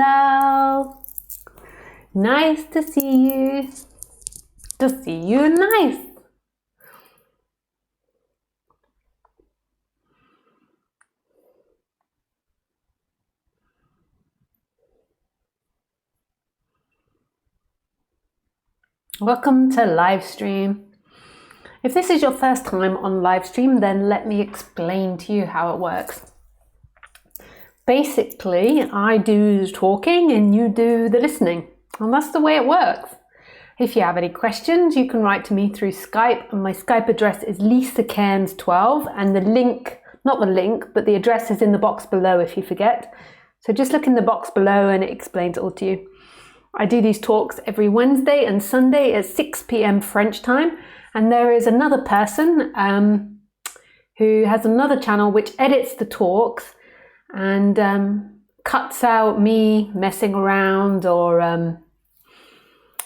Hello. Nice to see you. To see you, nice. Welcome to live stream. If this is your first time on live stream, then let me explain to you how it works. Basically, I do the talking and you do the listening, and that's the way it works. If you have any questions, you can write to me through Skype, and my Skype address is Lisa Cairns 12, and the link, not the link, but the address is in the box below if you forget. So just look in the box below and it explains it all to you. I do these talks every Wednesday and Sunday at 6 p.m. French time, and there is another person who has another channel which edits the talks and cuts out me messing around, or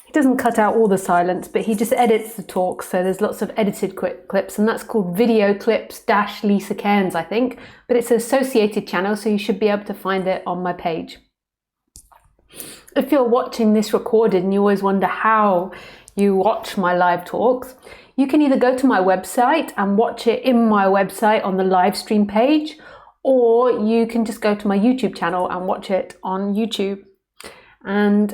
he doesn't cut out all the silence, but he just edits the talks, so there's lots of edited clips, and that's called Video Clips - Lisa Cairns, I think, but it's an associated channel, so you should be able to find it on my page. If you're watching this recorded and you always wonder how you watch my live talks, you can either go to my website and watch it in my website on the live stream page, or you can just go to my YouTube channel and watch it on YouTube. And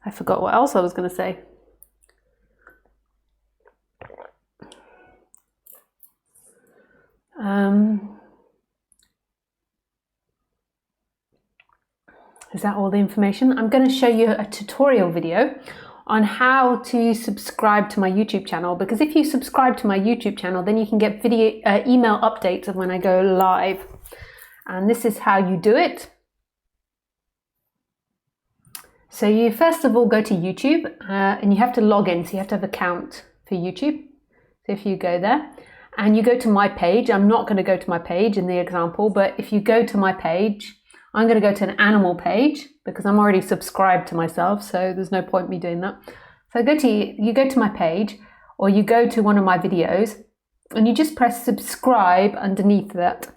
I forgot what else I was going to say. Is that all the information? I'm going to show you a tutorial video on how to subscribe to my YouTube channel, because if you subscribe to my YouTube channel, then you can get email updates of when I go live. And this is how you do it. So you first of all go to YouTube and you have to log in, so you have to have an account for YouTube. So if you go there and you go to my page, I'm not going to go to my page in the example, but if you go to my page, I'm going to go to an animal page because I'm already subscribed to myself, so there's no point me doing that. So you go to my page, or you go to one of my videos and you just press subscribe underneath that,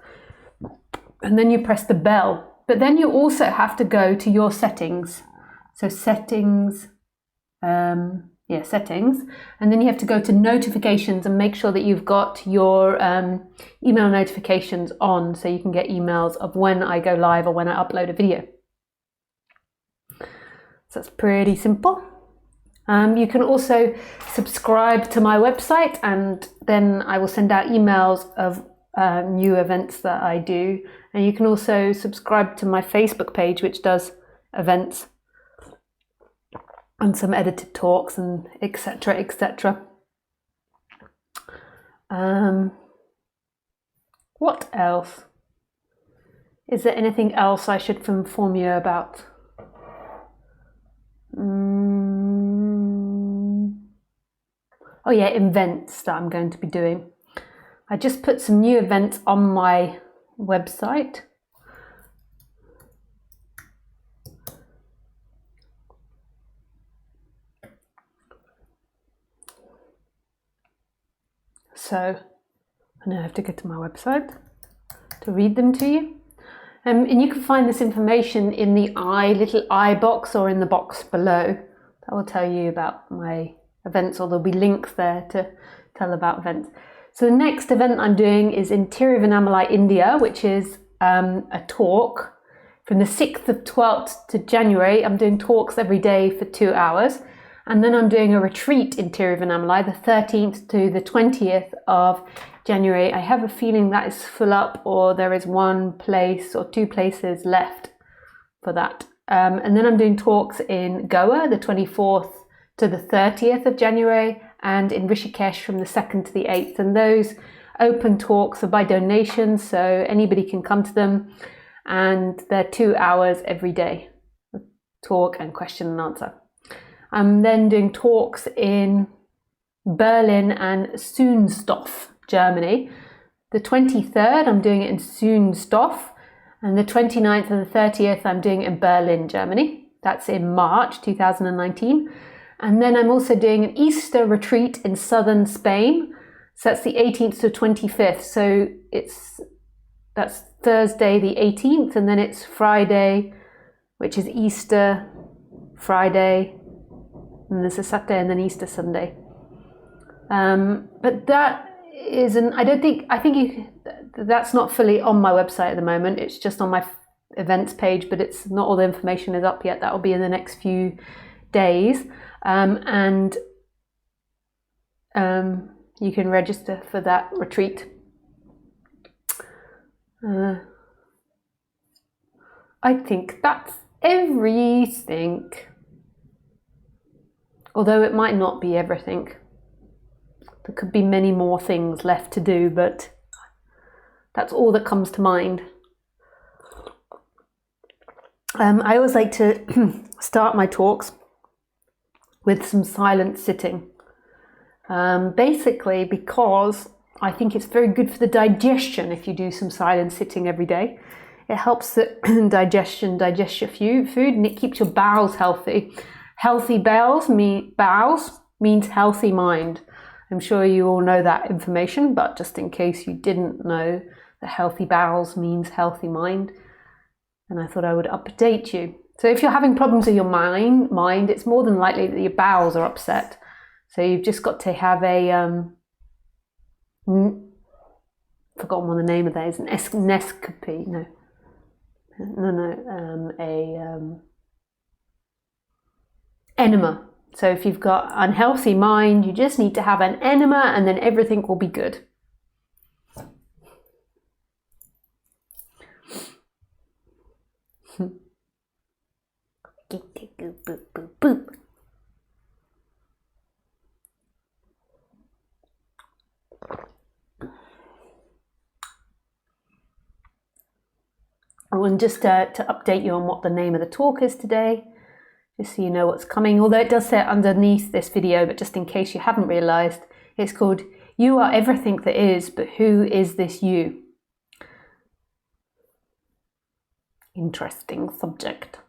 and then you press the bell. But then you also have to go to your settings. So settings, settings, and then you have to go to notifications and make sure that you've got your email notifications on, so you can get emails of when I go live or when I upload a video. So that's pretty simple. You can also subscribe to my website, and then I will send out emails of new events that I do. And you can also subscribe to my Facebook page, which does events and some edited talks and etc. etc. What else? Is there anything else I should inform you about? Oh yeah, events that I'm going to be doing. I just put some new events on my website. So I now have to get to my website to read them to you. And you can find this information in the little I box, or in the box below. That will tell you about my events, or there'll be links there to tell about events. So the next event I'm doing is in Tiruvannamalai, India, which is a talk from the 6th of 12th to January. I'm doing talks every day for 2 hours. And then I'm doing a retreat in Tiruvannamalai, the 13th to the 20th of January. I have a feeling that is full up, or there is one place or two places left for that. And then I'm doing talks in Goa, the 24th to the 30th of January, and in Rishikesh from the 2nd to the 8th. And those open talks are by donation, so anybody can come to them. And they're 2 hours every day, talk and question and answer. I'm then doing talks in Berlin and Sünstorf, Germany. The 23rd, I'm doing it in Sünstorf, and the 29th and the 30th, I'm doing it in Berlin, Germany. That's in March 2019. And then I'm also doing an Easter retreat in southern Spain, So that's the 18th to 25th. So that's Thursday the 18th, and then it's Friday, which is Easter Friday, and there's a Saturday and then Easter Sunday. But that isn't, I think that's not fully on my website at the moment. It's just on my events page, but it's not all the information is up yet. That will be in the next few days. And you can register for that retreat. I think that's everything. Although it might not be everything. There could be many more things left to do, but that's all that comes to mind. I always like to start my talks with some silent sitting. Basically because I think it's very good for the digestion if you do some silent sitting every day. It helps the digestion digest your food, and it keeps your bowels healthy. Healthy bowels means healthy mind. I'm sure you all know that information, but just in case you didn't know that healthy bowels means healthy mind, and I thought I would update you. So if you're having problems with your mind, it's more than likely that your bowels are upset. So you've just got to have a, forgotten what the name of that is, an endoscopy, enema. So if you've got unhealthy mind, you just need to have an enema and then everything will be good. And just to update you on what the name of the talk is today, just so you know what's coming, although it does say it underneath this video, but just in case you haven't realised, it's called You Are Everything That Is, but Who Is This You? Interesting subject.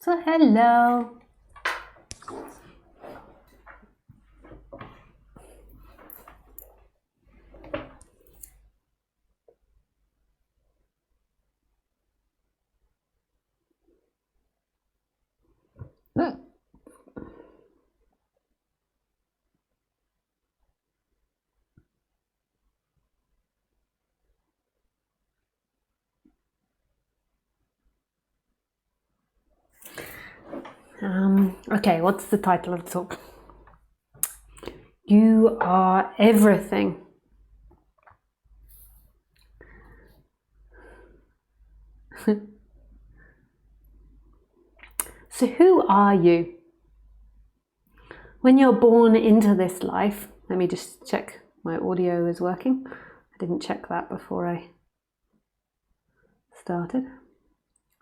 So hello. Okay, what's the title of the talk? You are everything. So who are you? When you're born into this life, let me just check my audio is working. I didn't check that before I started.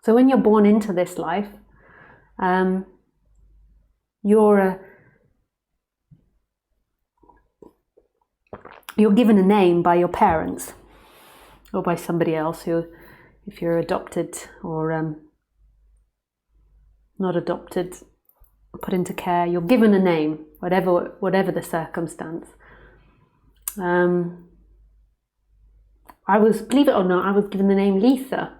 So when you're born into this life, you're given a name by your parents or by somebody else who, if you're adopted or not adopted, put into care, you're given a name, whatever the circumstance. I was, believe it or not, I was given the name Lisa.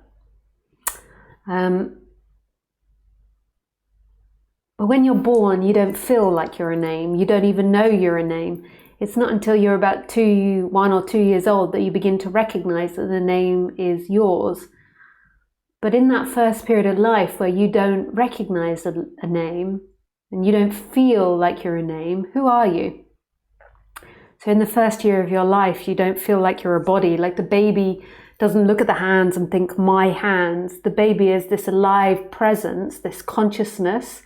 But when you're born, you don't feel like you're a name. You don't even know you're a name. It's not until you're about 1 or 2 years old that you begin to recognize that the name is yours. But in that first period of life where you don't recognize a name and you don't feel like you're a name, who are you? So in the first year of your life, you don't feel like you're a body, like the baby doesn't look at the hands and think, my hands. The baby is this alive presence, this consciousness,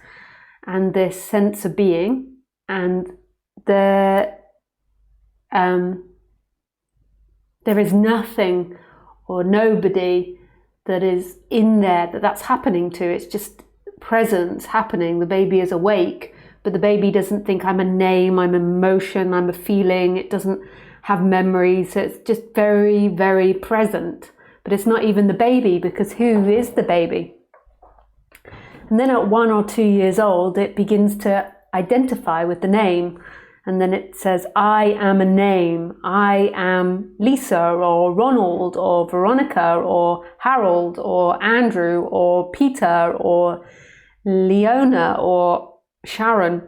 and this sense of being, and there is nothing or nobody that is in there that's happening to. It's just presence happening. The baby is awake, but the baby doesn't think I'm a name, I'm emotion, I'm a feeling. It doesn't have memories. So it's just very, very present. But it's not even the baby, because who is the baby? And then at 1 or 2 years old, it begins to identify with the name. And then it says, I am a name. I am Lisa or Ronald or Veronica or Harold or Andrew or Peter or Leona or Sharon.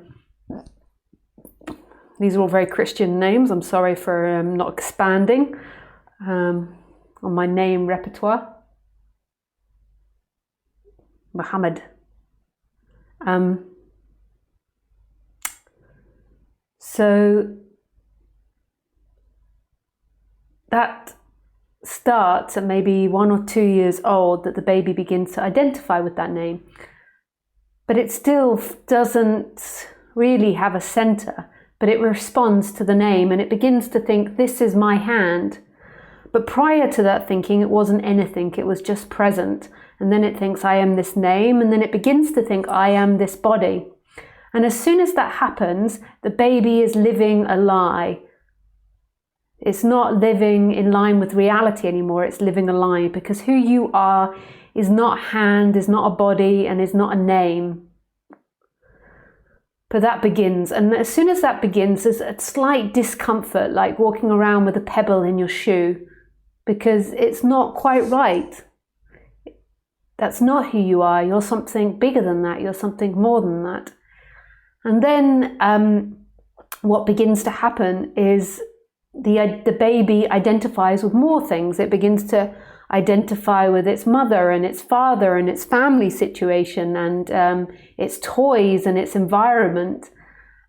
These are all very Christian names. I'm sorry for not expanding on my name repertoire. Muhammad. So that starts at maybe 1 or 2 years old, that the baby begins to identify with that name. But it still doesn't really have a center, but it responds to the name and it begins to think, this is my hand. But prior to that thinking, it wasn't anything, it was just present. And then it thinks, I am this name, and then it begins to think, I am this body. And as soon as that happens, the baby is living a lie. It's not living in line with reality anymore, it's living a lie, because who you are is not a hand, is not a body, and is not a name. But that begins, and as soon as that begins, there's a slight discomfort, like walking around with a pebble in your shoe, because it's not quite right. That's not who you are. You're something bigger than that. You're something more than that. And then what begins to happen is the baby identifies with more things. It begins to identify with its mother and its father and its family situation and its toys and its environment.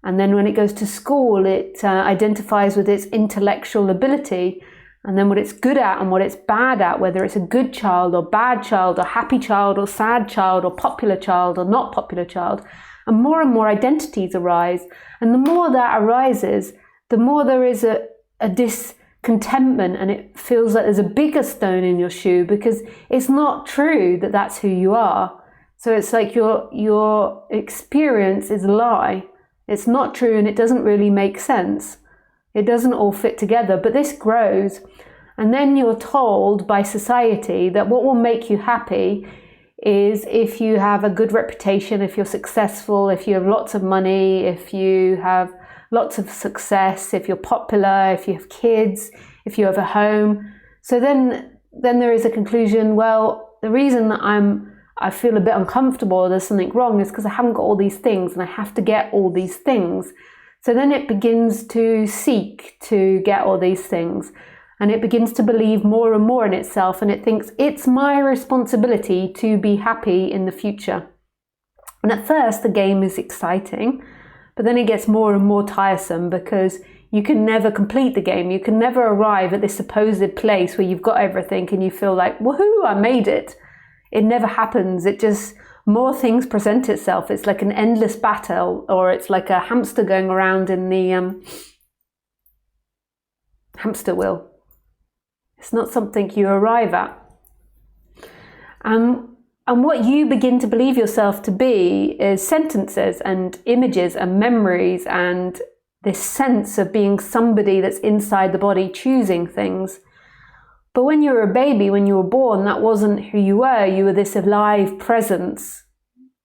And then when it goes to school, it identifies with its intellectual ability, and then what it's good at and what it's bad at, whether it's a good child or bad child or happy child or sad child or popular child or not popular child. And more identities arise. And the more that arises, the more there is a discontentment, and it feels like there's a bigger stone in your shoe, because it's not true that that's who you are. So it's like your experience is a lie. It's not true, and it doesn't really make sense. It doesn't all fit together, but this grows. And then you're told by society that what will make you happy is if you have a good reputation, if you're successful, if you have lots of money, if you have lots of success, if you're popular, if you have kids, if you have a home. So then there is a conclusion, well, the reason that I feel a bit uncomfortable, there's something wrong, is because I haven't got all these things and I have to get all these things. So then it begins to seek to get all these things, and it begins to believe more and more in itself, and it thinks it's my responsibility to be happy in the future. And at first the game is exciting, but then it gets more and more tiresome, because you can never complete the game. You can never arrive at this supposed place where you've got everything and you feel like, woohoo, I made it. It never happens. It just, more things present itself. It's like an endless battle, or it's like a hamster going around in the hamster wheel. It's not something you arrive at. And what you begin to believe yourself to be is sentences and images and memories and this sense of being somebody that's inside the body choosing things. But when you were a baby, when you were born, that wasn't who you were. You were this alive presence.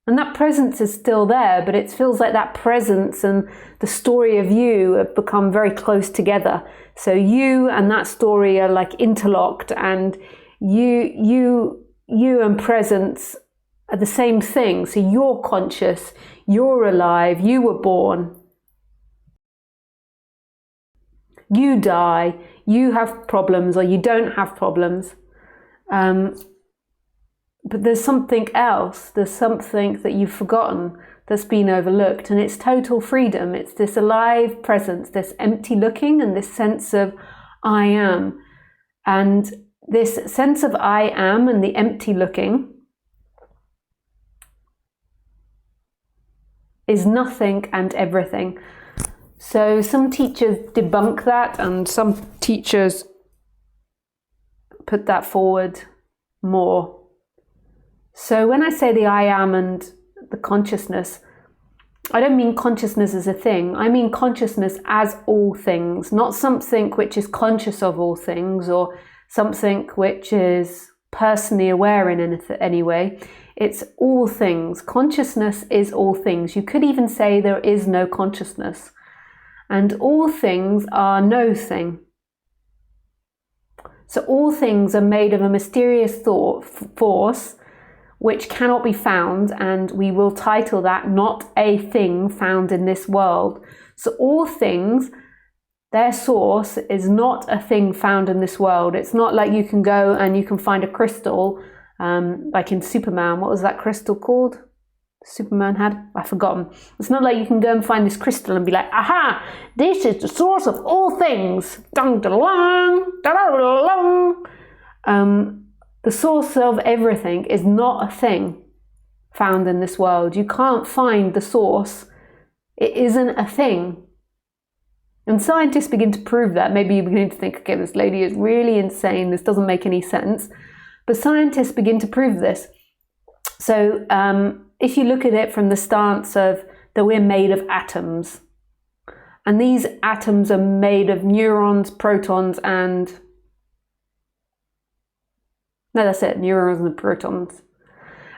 And that presence is still there, but it feels like that presence and the story of you have become very close together. So you and that story are like interlocked, and you and presence are the same thing. So you're conscious, you're alive, you were born. You die, you have problems or you don't have problems. But there's something else, there's something that you've forgotten, that's been overlooked, and it's total freedom. It's this alive presence, this empty looking, and this sense of I am. And this sense of I am and the empty looking is nothing and everything. So some teachers debunk that, and some teachers put that forward more. So when I say the I am and the consciousness, I don't mean consciousness as a thing. I mean consciousness as all things, not something which is conscious of all things or something which is personally aware in any way. It's all things. Consciousness is all things. You could even say there is no consciousness. And all things are no thing. So all things are made of a mysterious thought force which cannot be found, and we will title that not a thing found in this world. So all things, their source is not a thing found in this world. It's not like you can go and you can find a crystal, like in Superman. What was that crystal called? Superman had? I've forgotten. It's not like you can go and find this crystal and be like, aha, this is the source of all things. Dun, dun, dun, dun, dun. The source of everything is not a thing found in this world. You can't find the source. It isn't a thing. And scientists begin to prove that. Maybe you begin to think, okay, this lady is really insane. This doesn't make any sense. But scientists begin to prove this. So if you look at it from the stance of that we're made of atoms, and these atoms are made of neurons, protons, and no, that's it, neurons and protons.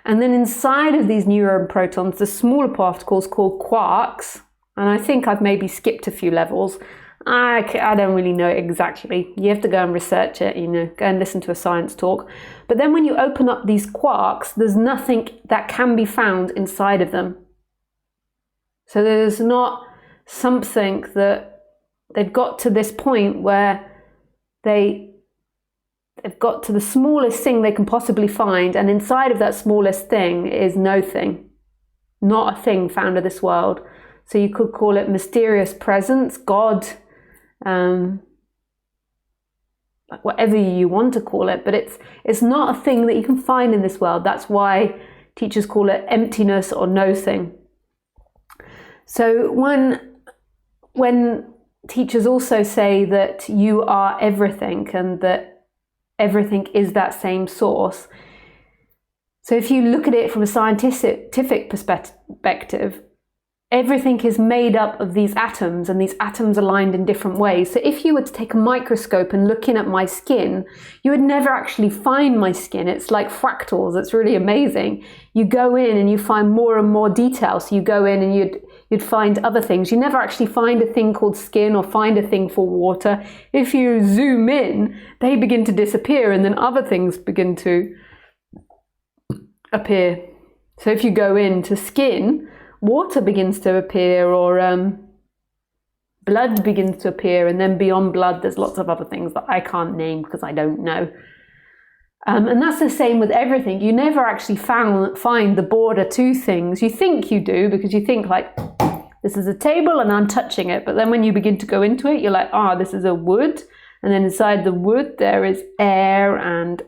And then inside of these neuron protons, the smaller particles called quarks, and I think I've maybe skipped a few levels. I don't really know exactly. You have to go and research it, go and listen to a science talk. But then when you open up these quarks, there's nothing that can be found inside of them. So there's not something that they've got to this point where they've got to the smallest thing they can possibly find, and inside of that smallest thing is no thing, not a thing found in this world. So you could call it mysterious presence, God, whatever you want to call it, but it's not a thing that you can find in this world. That's why teachers call it emptiness or no thing. So when teachers also say that you are everything and that everything is that same source. So if you look at it from a scientific perspective, everything is made up of these atoms, and these atoms are lined in different ways. So if you were to take a microscope and look in at my skin, you would never actually find my skin. It's like fractals. It's really amazing. You go in and you find more and more detail. So you go in and you'd find other things. You never actually find a thing called skin or find a thing for water. If you zoom in, they begin to disappear, and then other things begin to appear. So if you go into skin, water begins to appear, or blood begins to appear, and then beyond blood there's lots of other things that I can't name because I don't know. And that's the same with everything. You never actually find the border to things. You think you do because you think like, this is a table and I'm touching it. But then when you begin to go into it, you're like, this is a wood. And then inside the wood there is air and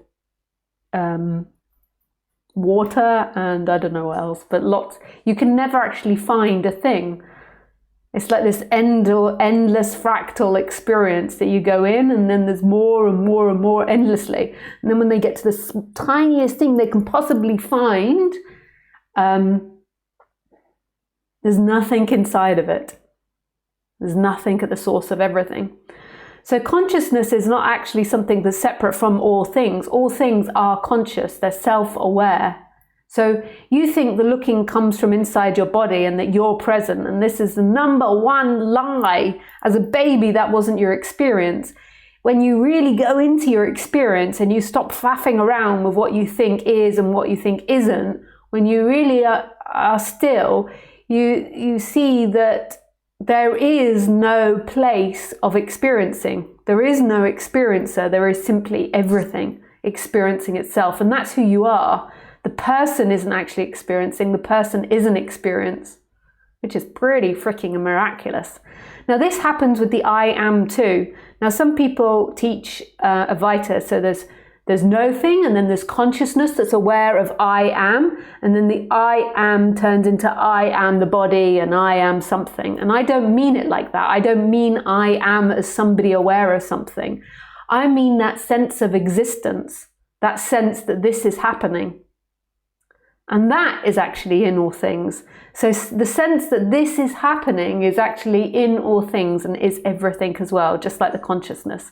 water and I don't know what else, but lots. You can never actually find a thing. It's like this endless fractal experience that you go in, and then there's more and more and more endlessly. And then when they get to the tiniest thing they can possibly find, there's nothing inside of it. There's nothing at the source of everything. So consciousness is not actually something that's separate from all things. All things are conscious, they're self-aware. So you think the looking comes from inside your body and that you're present, and this is the number one lie. As a baby, that wasn't your experience. When you really go into your experience and you stop faffing around with what you think is and what you think isn't, when you really are still, you see that there is no place of experiencing. There is no experiencer. There is simply everything experiencing itself, and that's who you are. The person isn't actually experiencing. The person is an experience, which is pretty freaking miraculous. Now this happens with the I am too. Now some people teach Advaita, so there's no thing, and then there's consciousness that's aware of I am, and then the I am turns into I am the body and I am something. And I don't mean it like that. I don't mean I am as somebody aware of something. I mean that sense of existence, that sense that this is happening. And that is actually in all things. So the sense that this is happening is actually in all things and is everything as well, just like the consciousness.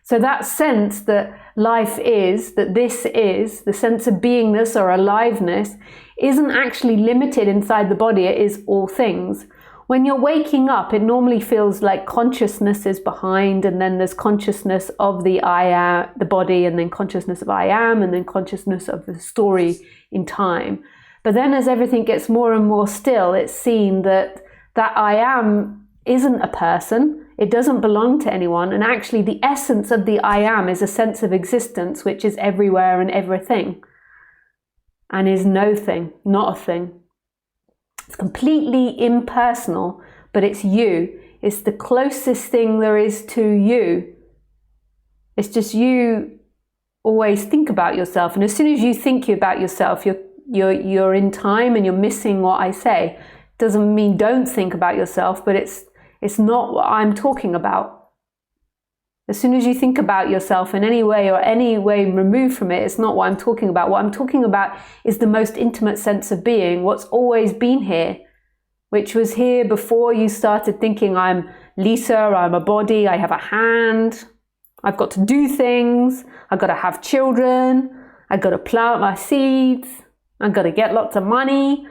So that sense that life is, that this is, the sense of beingness or aliveness, isn't actually limited inside the body, it is all things. When you're waking up, it normally feels like consciousness is behind, and then there's consciousness of the I am, the body, and then consciousness of I am, and then consciousness of the story in time. But then as everything gets more and more still, it's seen that I am isn't a person. It doesn't belong to anyone, and actually the essence of the I am is a sense of existence which is everywhere and everything, and is no thing, not a thing. It's completely impersonal, but it's you. It's the closest thing there is to you. It's just you always think about yourself, and as soon as you think about yourself, you're in time and you're missing what I say. Doesn't mean don't think about yourself, but it's not what I'm talking about. As soon as you think about yourself in any way or any way removed from it, it's not what I'm talking about. What I'm talking about is the most intimate sense of being, what's always been here, which was here before you started thinking I'm Lisa, I'm a body, I have a hand, I've got to do things, I've got to have children, I've got to plant my seeds, I've got to get lots of money,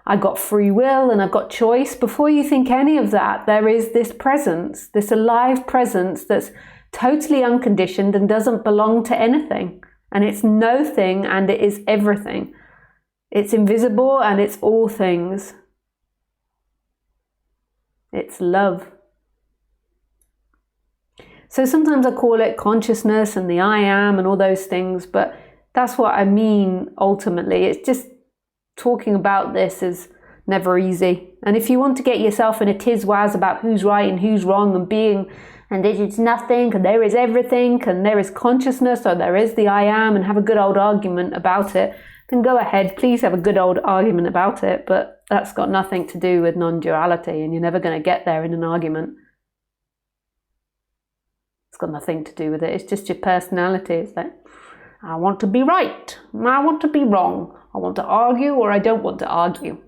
I've got free will and I've got choice. Before you think any of that, there is this presence, this alive presence that's totally unconditioned and doesn't belong to anything. And it's no thing and it is everything. It's invisible and it's all things. It's love. So sometimes I call it consciousness and the I am and all those things, but that's what I mean ultimately. It's just talking about this is never easy. And if you want to get yourself in a tiz-waz about who's right and who's wrong and being, and it's nothing, and there is everything, and there is consciousness, or there is the I am, and have a good old argument about it, then go ahead, please have a good old argument about it, but that's got nothing to do with non-duality, and you're never going to get there in an argument. It's got nothing to do with it. It's just your personality. It's like, I want to be right, I want to be wrong, I want to argue or I don't want to argue.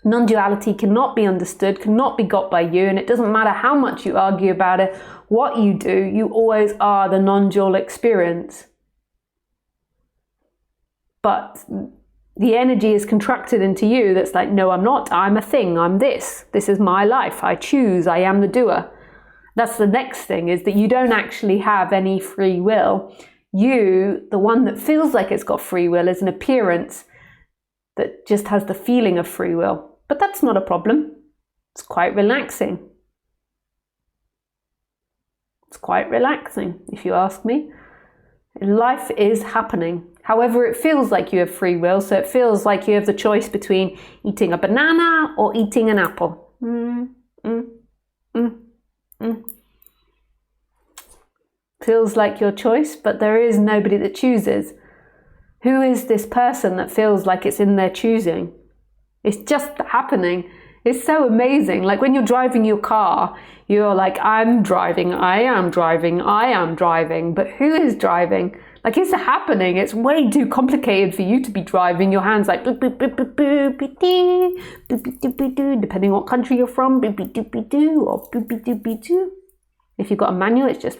Non-duality cannot be understood, cannot be got by you, and it doesn't matter how much you argue about it, what you do, you always are the non-dual experience. But the energy is contracted into you that's like, no, I'm not, I'm a thing, I'm this is my life, I choose, I am the doer. That's the next thing, is that you don't actually have any free will. You, the one that feels like it's got free will, is an appearance that just has the feeling of free will. But that's not a problem. It's quite relaxing. It's quite relaxing, if you ask me. Life is happening. However, it feels like you have free will, so it feels like you have the choice between eating a banana or eating an apple. Feels like your choice, but there is nobody that chooses. Who is this person that feels like it's in their choosing? It's just happening. It's so amazing. Like when you're driving your car, you're like, I'm driving, I am driving, I am driving. But who is driving? Like it's happening. It's way too complicated for you to be driving. Your hands like, boop, boop, boop, boop, boop, boop, dee, boop, boop, boop, boop, doo, depending what country you're from, boop, boop, boop, boop, doo, or boop, boop, boop, boop, doo. If you've got a manual, it's just,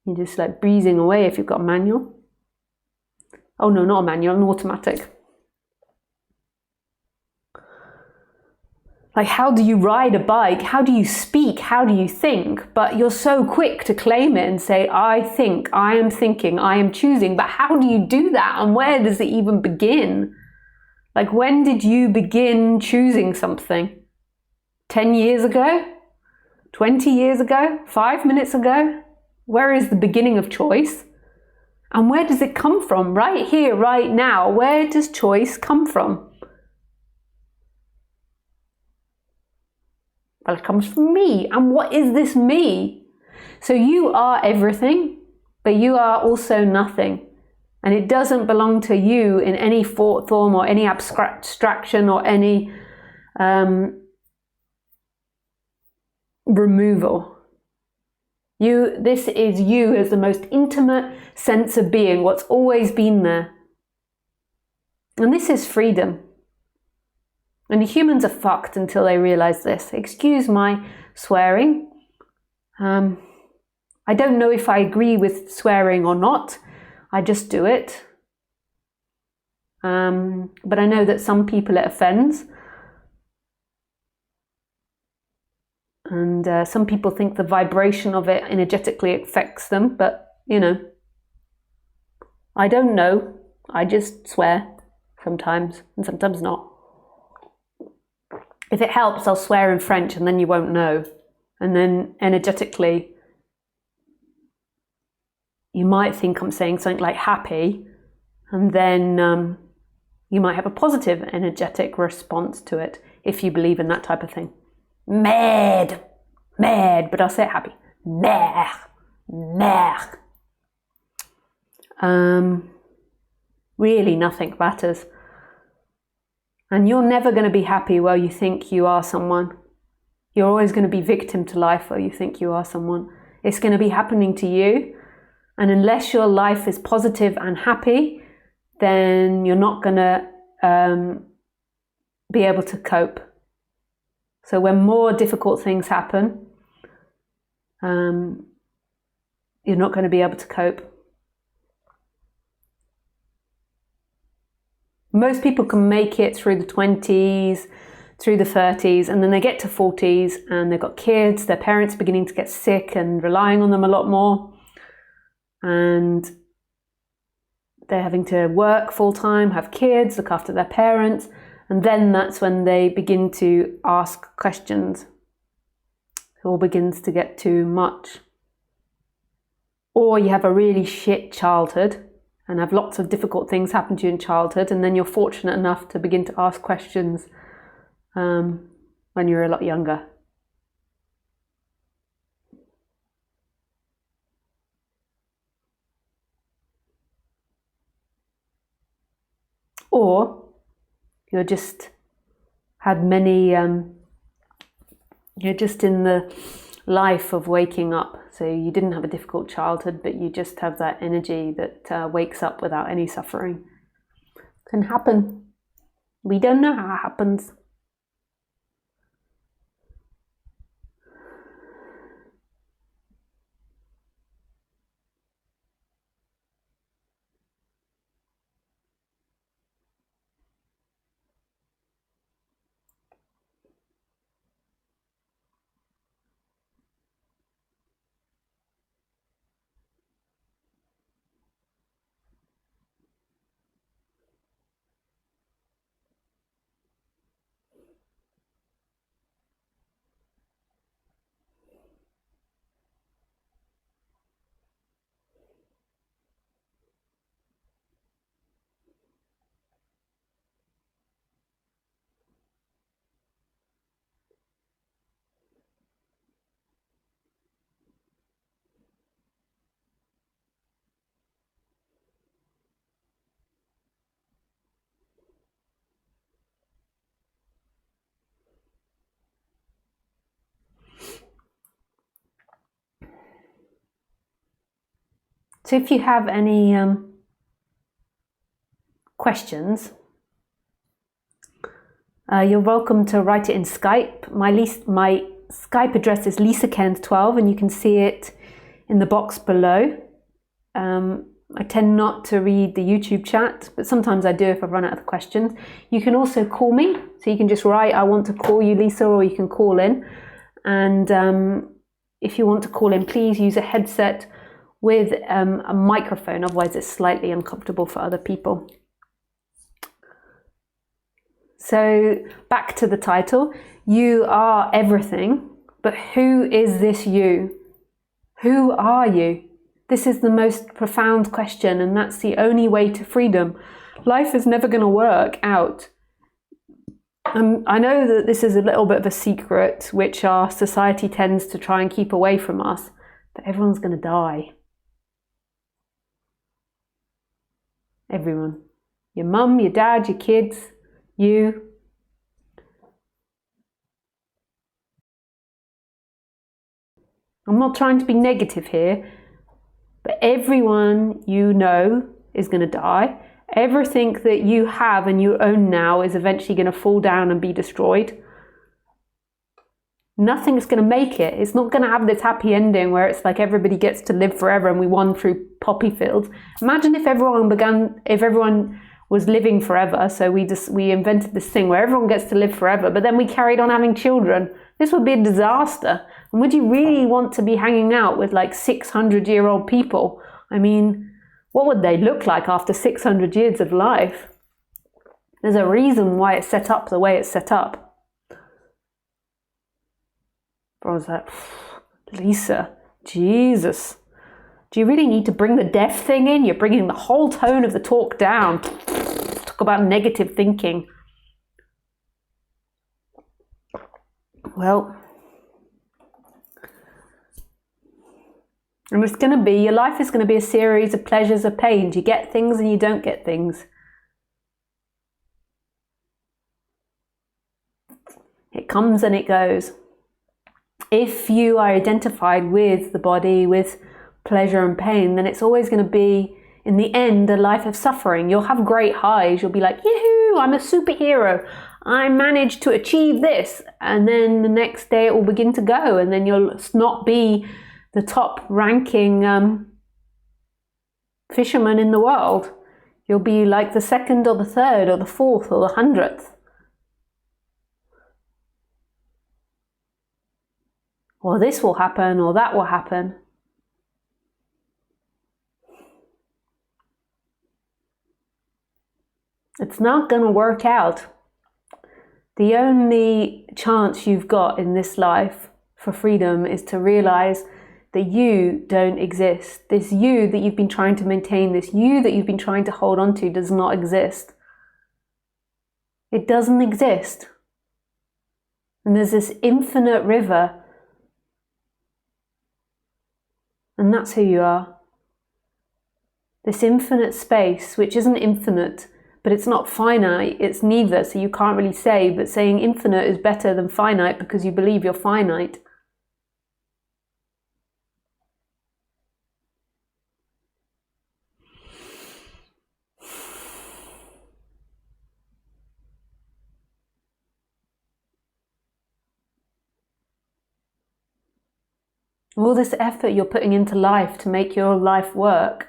you're just like breezing away if you've got a manual. Oh no, not a manual, an automatic. Like, how do you ride a bike? How do you speak? How do you think? But you're so quick to claim it and say, I think, I am thinking, I am choosing. But how do you do that? And where does it even begin? Like, when did you begin choosing something? 10 years ago? 20 years ago? 5 minutes ago? Where is the beginning of choice? And where does it come from? Right here, right now. Where does choice come from? Well, it comes from me. And what is this me? So you are everything, but you are also nothing. And it doesn't belong to you in any form or any abstraction or any removal. This is you as the most intimate sense of being, what's always been there. And this is freedom. And humans are fucked until they realize this. Excuse my swearing. I don't know if I agree with swearing or not. I just do it. But I know that some people it offends. And some people think the vibration of it energetically affects them. But, you know, I don't know. I just swear sometimes and sometimes not. If it helps, I'll swear in French and then you won't know. And then energetically, you might think I'm saying something like happy, and then you might have a positive energetic response to it if you believe in that type of thing. Mad, but I'll say it happy. Mad. Really nothing matters. And you're never going to be happy while you think you are someone. You're always going to be victim to life while you think you are someone. It's going to be happening to you. And unless your life is positive and happy, then you're not going to be able to cope. So when more difficult things happen, you're not going to be able to cope. Most people can make it through the 20s, through the 30s, and then they get to 40s and they've got kids, their parents beginning to get sick and relying on them a lot more. And they're having to work full time, have kids, look after their parents. And then that's when they begin to ask questions. It all begins to get too much. Or you have a really shit childhood and have lots of difficult things happen to you in childhood, and then you're fortunate enough to begin to ask questions when you're a lot younger. Or you're just had many, you're just in the life of waking up. So you didn't have a difficult childhood, but you just have that energy that wakes up without any suffering. Can happen. We don't know how it happens. So if you have any questions, you're welcome to write it in Skype. My Skype address is Lisa Cairns 12, and you can see it in the box below. I tend not to read the YouTube chat, but sometimes I do if I've run out of questions. You can also call me, so you can just write, I want to call you, Lisa, or you can call in. And if you want to call in, please use a headset with a microphone, otherwise it's slightly uncomfortable for other people. So back to the title, you are everything, but who is this you? Who are you? This is the most profound question, and that's the only way to freedom. Life is never going to work out. I know that this is a little bit of a secret, which our society tends to try and keep away from us, but everyone's going to die. Everyone. Your mum, your dad, your kids, you. I'm not trying to be negative here, but everyone you know is going to die. Everything that you have and you own now is eventually going to fall down and be destroyed. Nothing's going to make it. It's not going to have this happy ending where it's like everybody gets to live forever and we won through poppy fields. Imagine if everyone was living forever. So we invented this thing where everyone gets to live forever, but then we carried on having children. This would be a disaster. And would you really want to be hanging out with like 600-year-old people? I mean, what would they look like after 600 years of life? There's a reason why it's set up the way it's set up. I was like, Lisa, Jesus, do you really need to bring the deaf thing in? You're bringing the whole tone of the talk down. Talk about negative thinking. Well, and it's going to be, your life is going to be a series of pleasures or pains. You get things and you don't get things. It comes and it goes. If you are identified with the body, with pleasure and pain, then it's always going to be, in the end, a life of suffering. You'll have great highs. You'll be like, yoo-hoo, I'm a superhero. I managed to achieve this. And then the next day it will begin to go. And then you'll not be the top ranking fisherman in the world. You'll be like the second or the third or the fourth or the 100th. Or this will happen, or that will happen. It's not going to work out. The only chance you've got in this life for freedom is to realize that you don't exist. This you that you've been trying to maintain, this you that you've been trying to hold on to does not exist. It doesn't exist. And there's this infinite river. And that's who you are. This infinite space, which isn't infinite, but it's not finite, it's neither, so you can't really say, but saying infinite is better than finite because you believe you're finite. All this effort you're putting into life to make your life work,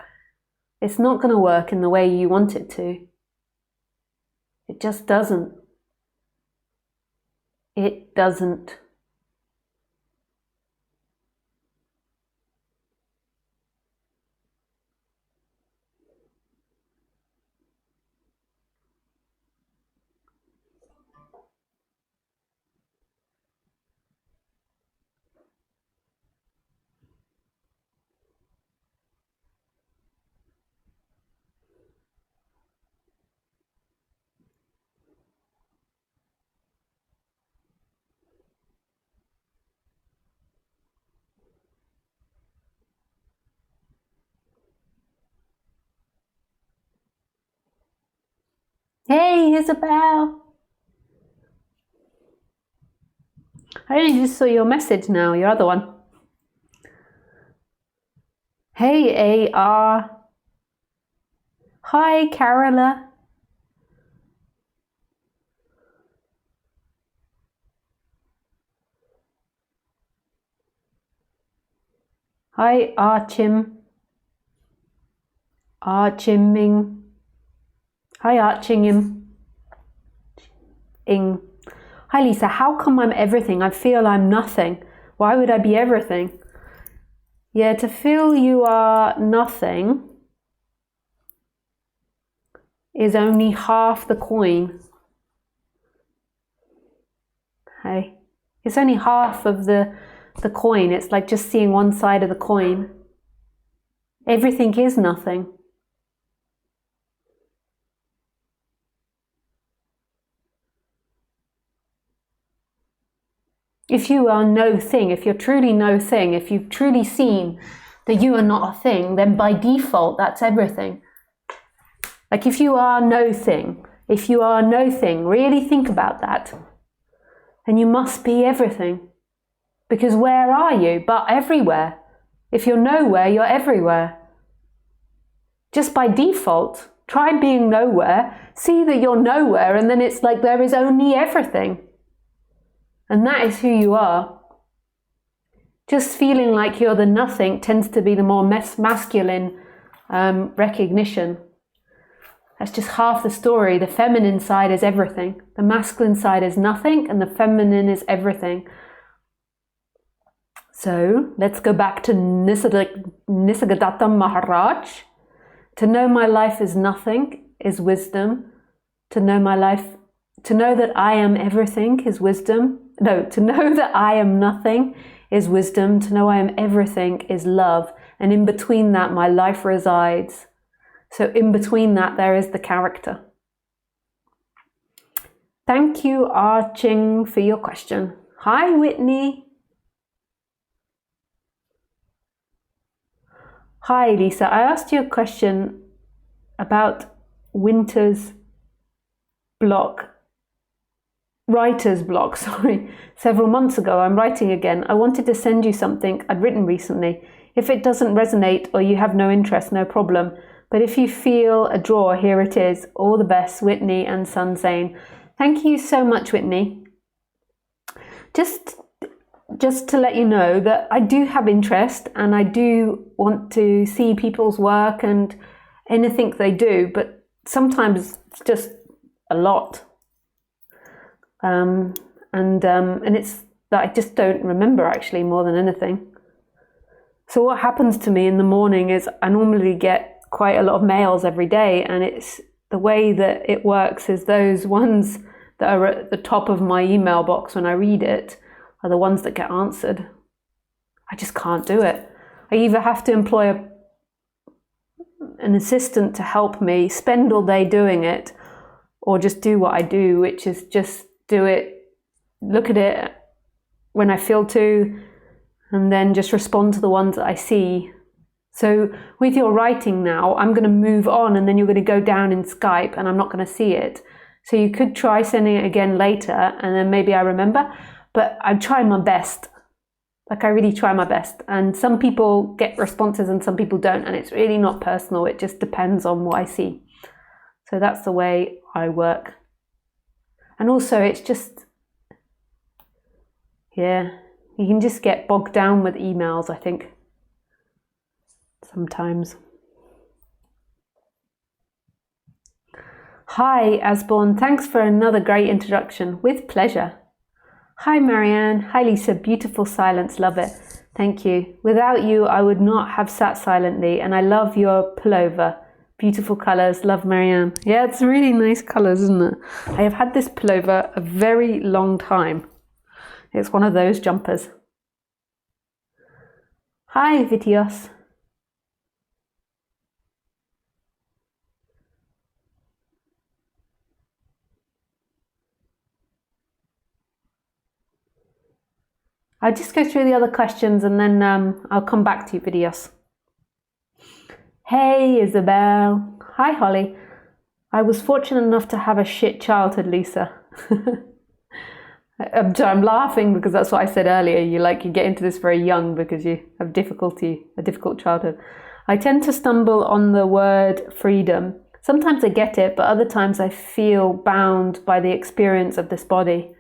it's not going to work in the way you want it to. It just doesn't. It doesn't. Hey, Isabel! I only just saw your message now, your other one. Hey, AR. Hi, Carola. Hi, Archim. Archiming. Hi, Archingim. Ing. Hi, Lisa. How come I'm everything? I feel I'm nothing. Why would I be everything? Yeah, to feel you are nothing is only half the coin. Hey, it's only half of the coin. It's like just seeing one side of the coin. Everything is nothing. If you are no thing, if you're truly no thing, if you've truly seen that you are not a thing, then by default, that's everything. Like if you are no thing, really think about that. Then you must be everything. Because where are you? But everywhere. If you're nowhere, you're everywhere. Just by default, try being nowhere, see that you're nowhere, and then it's like there is only everything. And that is who you are. Just feeling like you're the nothing tends to be the more masculine recognition. That's just half the story. The feminine side is everything. The masculine side is nothing, and the feminine is everything. So let's go back to Nisargadatta Maharaj. To know my life is nothing is wisdom. To know that I am everything is wisdom. No, to know that I am nothing is wisdom. To know I am everything is love. And in between that, my life resides. So in between that, there is the character. Thank you, Arching, for your question. Hi, Whitney. Hi, Lisa. I asked you a question about Winter's block. Writer's block, several months ago. I'm writing again. I wanted to send you something I'd written recently. If it doesn't resonate or you have no interest, no problem. But if you feel a draw, here it is. All the best, Whitney and Sun Zane. Thank you so much, Whitney. Just to let you know that I do have interest and I do want to see people's work and anything they do, but sometimes it's just a lot. And it's that I just don't remember actually more than anything. So what happens to me in the morning is I normally get quite a lot of mails every day, and it's the way that it works is those ones that are at the top of my email box when I read it are the ones that get answered. I just can't do it. I either have to employ an assistant to help me spend all day doing it, or just do what I do, which is just do it, look at it when I feel to, and then just respond to the ones that I see. So with your writing now, I'm going to move on and then you're going to go down in Skype and I'm not going to see it. So you could try sending it again later and then maybe I remember, but I try my best. Like I really try my best. And some people get responses and some people don't, and it's really not personal. It just depends on what I see. So that's the way I work. And also it's just, yeah, You can just get bogged down with emails, I think, sometimes. Hi, Asborn. Thanks for another great introduction. With pleasure. Hi, Marianne. Hi, Lisa. Beautiful silence. Love it. Thank you. Without you, I would not have sat silently, and I love your pullover. Beautiful colours. Love, Marianne. Yeah, it's really nice colours, isn't it? I have had this pullover a very long time. It's one of those jumpers. Hi, Vitios. I'll just go through the other questions and then I'll come back to you, Vitios. Hey, Isabel. Hi, Holly. I was fortunate enough to have a shit childhood, Lisa. I'm laughing because that's what I said earlier. You get into this very young because you have a difficult childhood. I tend to stumble on the word freedom. Sometimes I get it, but other times I feel bound by the experience of this body.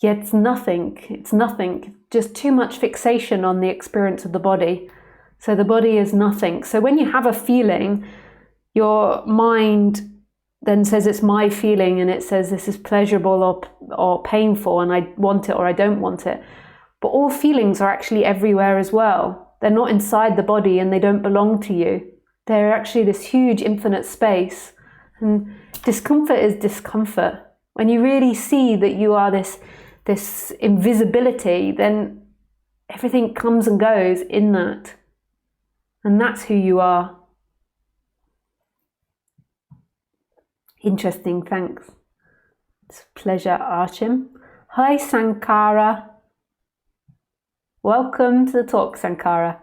Yet it's nothing, just too much fixation on the experience of the body. So the body is nothing. So when you have a feeling, your mind then says it's my feeling and it says this is pleasurable or painful and I want it or I don't want it. But all feelings are actually everywhere as well. They're not inside the body and they don't belong to you. They're actually this huge infinite space. And discomfort is discomfort. When you really see that you are this invisibility, then everything comes and goes in that. And that's who you are. Interesting, thanks. It's a pleasure, Archim. Hi, Sankara. Welcome to the talk, Sankara.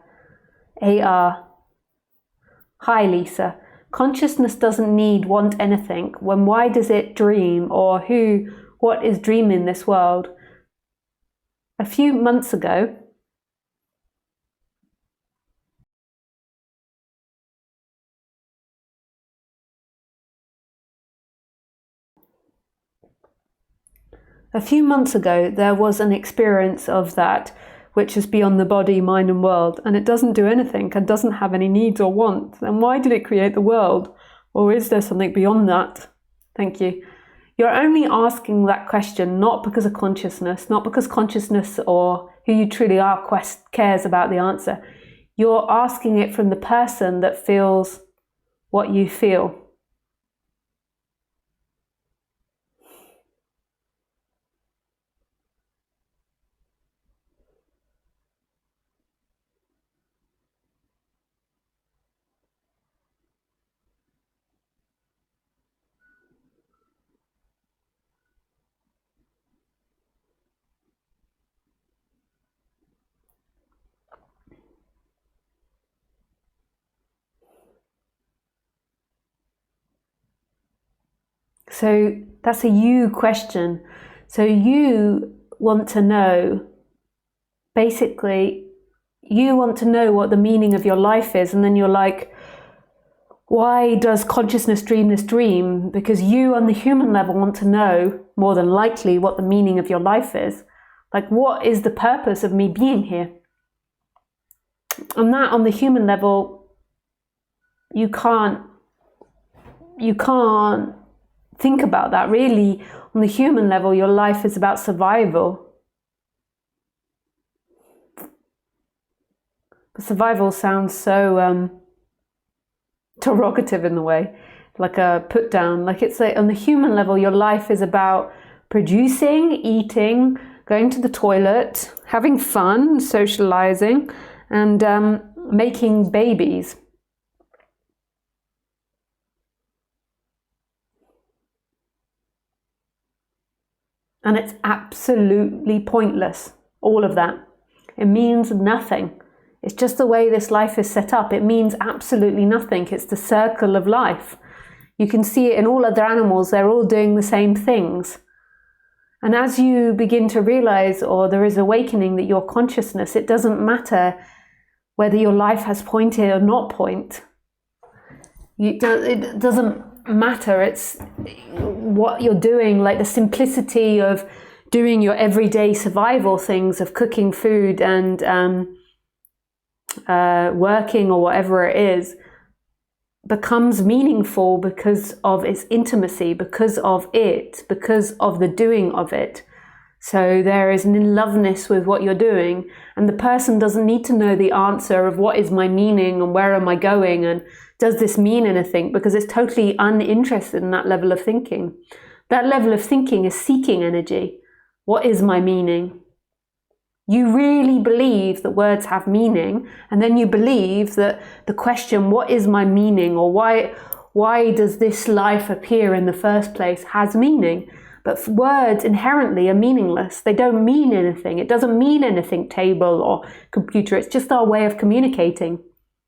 AR. Hi, Lisa. Consciousness doesn't want anything. Why does it dream? Or what is dream in this world? A few months ago, there was an experience of that which is beyond the body, mind and world, and it doesn't do anything and doesn't have any needs or wants. And why did it create the world? Or is there something beyond that? Thank you. You're only asking that question not because of consciousness, not because consciousness or who you truly are cares about the answer. You're asking it from the person that feels what you feel. So that's a you question. So you want to know, basically, you want to know what the meaning of your life is. And then you're like, why does consciousness dream this dream? Because you on the human level want to know, more than likely, what the meaning of your life is. Like, what is the purpose of me being here? And that on the human level, you can't think about that. Really, on the human level, your life is about survival. But survival sounds so derogative in a way, like a put down. Like, it's like on the human level, your life is about producing, eating, going to the toilet, having fun, socializing, and making babies. And it's absolutely pointless, all of that. It means nothing. It's just the way this life is set up. It means absolutely nothing. It's the circle of life. You can see it in all other animals. They're all doing the same things. And as you begin to realize, or there is awakening that your consciousness, it doesn't matter whether your life has point or not point. It doesn't matter. It's what you're doing, like the simplicity of doing your everyday survival things of cooking food and working or whatever it is becomes meaningful because of its intimacy, because of the doing of it. So there is an in-loveness with what you're doing, and the person doesn't need to know the answer of what is my meaning and where am I going and does this mean anything, because it's totally uninterested in that level of thinking. That level of thinking is seeking energy. What is my meaning? You really believe that words have meaning, and then you believe that the question, what is my meaning, or why does this life appear in the first place, has meaning. But words inherently are meaningless. They don't mean anything. It doesn't mean anything, table or computer. It's just our way of communicating.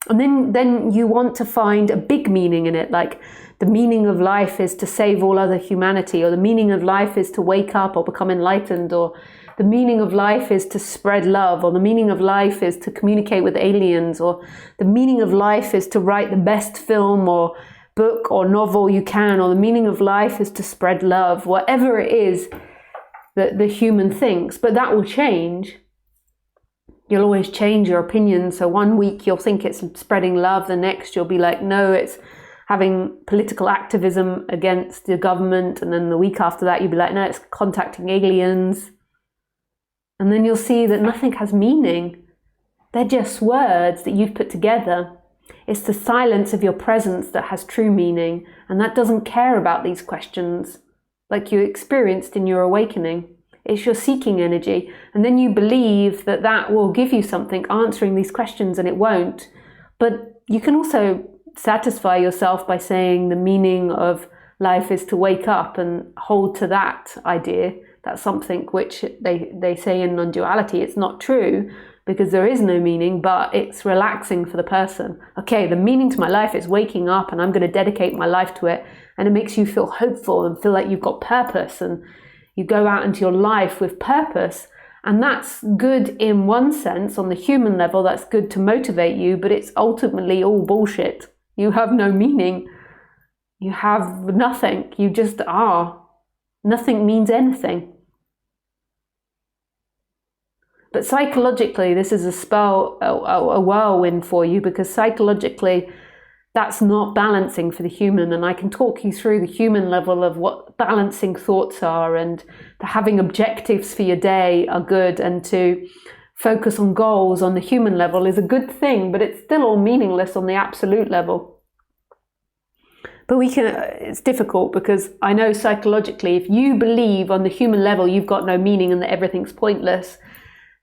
And then you want to find a big meaning in it, like the meaning of life is to save all other humanity, or the meaning of life is to wake up or become enlightened, or the meaning of life is to spread love, or the meaning of life is to communicate with aliens, or the meaning of life is to write the best film or book or novel you can, or the meaning of life is to spread love, whatever it is that the human thinks. But that will change. You'll always change your opinion. So one week you'll think it's spreading love, the next you'll be like, no, it's having political activism against the government, and then the week after that you'll be like, no, it's contacting aliens. And then you'll see that nothing has meaning. They're just words that you've put together. It's the silence of your presence that has true meaning, and that doesn't care about these questions like you experienced in your awakening. It's your seeking energy, and then you believe that that will give you something answering these questions, and it won't. But you can also satisfy yourself by saying the meaning of life is to wake up and hold to that idea. That's something which they say in non-duality. It's not true, because there is no meaning, but it's relaxing for the person. Okay, the meaning to my life is waking up, and I'm going to dedicate my life to it. And it makes you feel hopeful and feel like you've got purpose, and you go out into your life with purpose. And that's good in one sense. On the human level, that's good to motivate you, but it's ultimately all bullshit. You have no meaning. You have nothing. You just are. Nothing means anything. But psychologically, this is a whirlwind for you, because psychologically, that's not balancing for the human. And I can talk you through the human level of what balancing thoughts are, and having objectives for your day are good, and to focus on goals on the human level is a good thing, but it's still all meaningless on the absolute level. But it's difficult, because I know psychologically, if you believe on the human level you've got no meaning and that everything's pointless,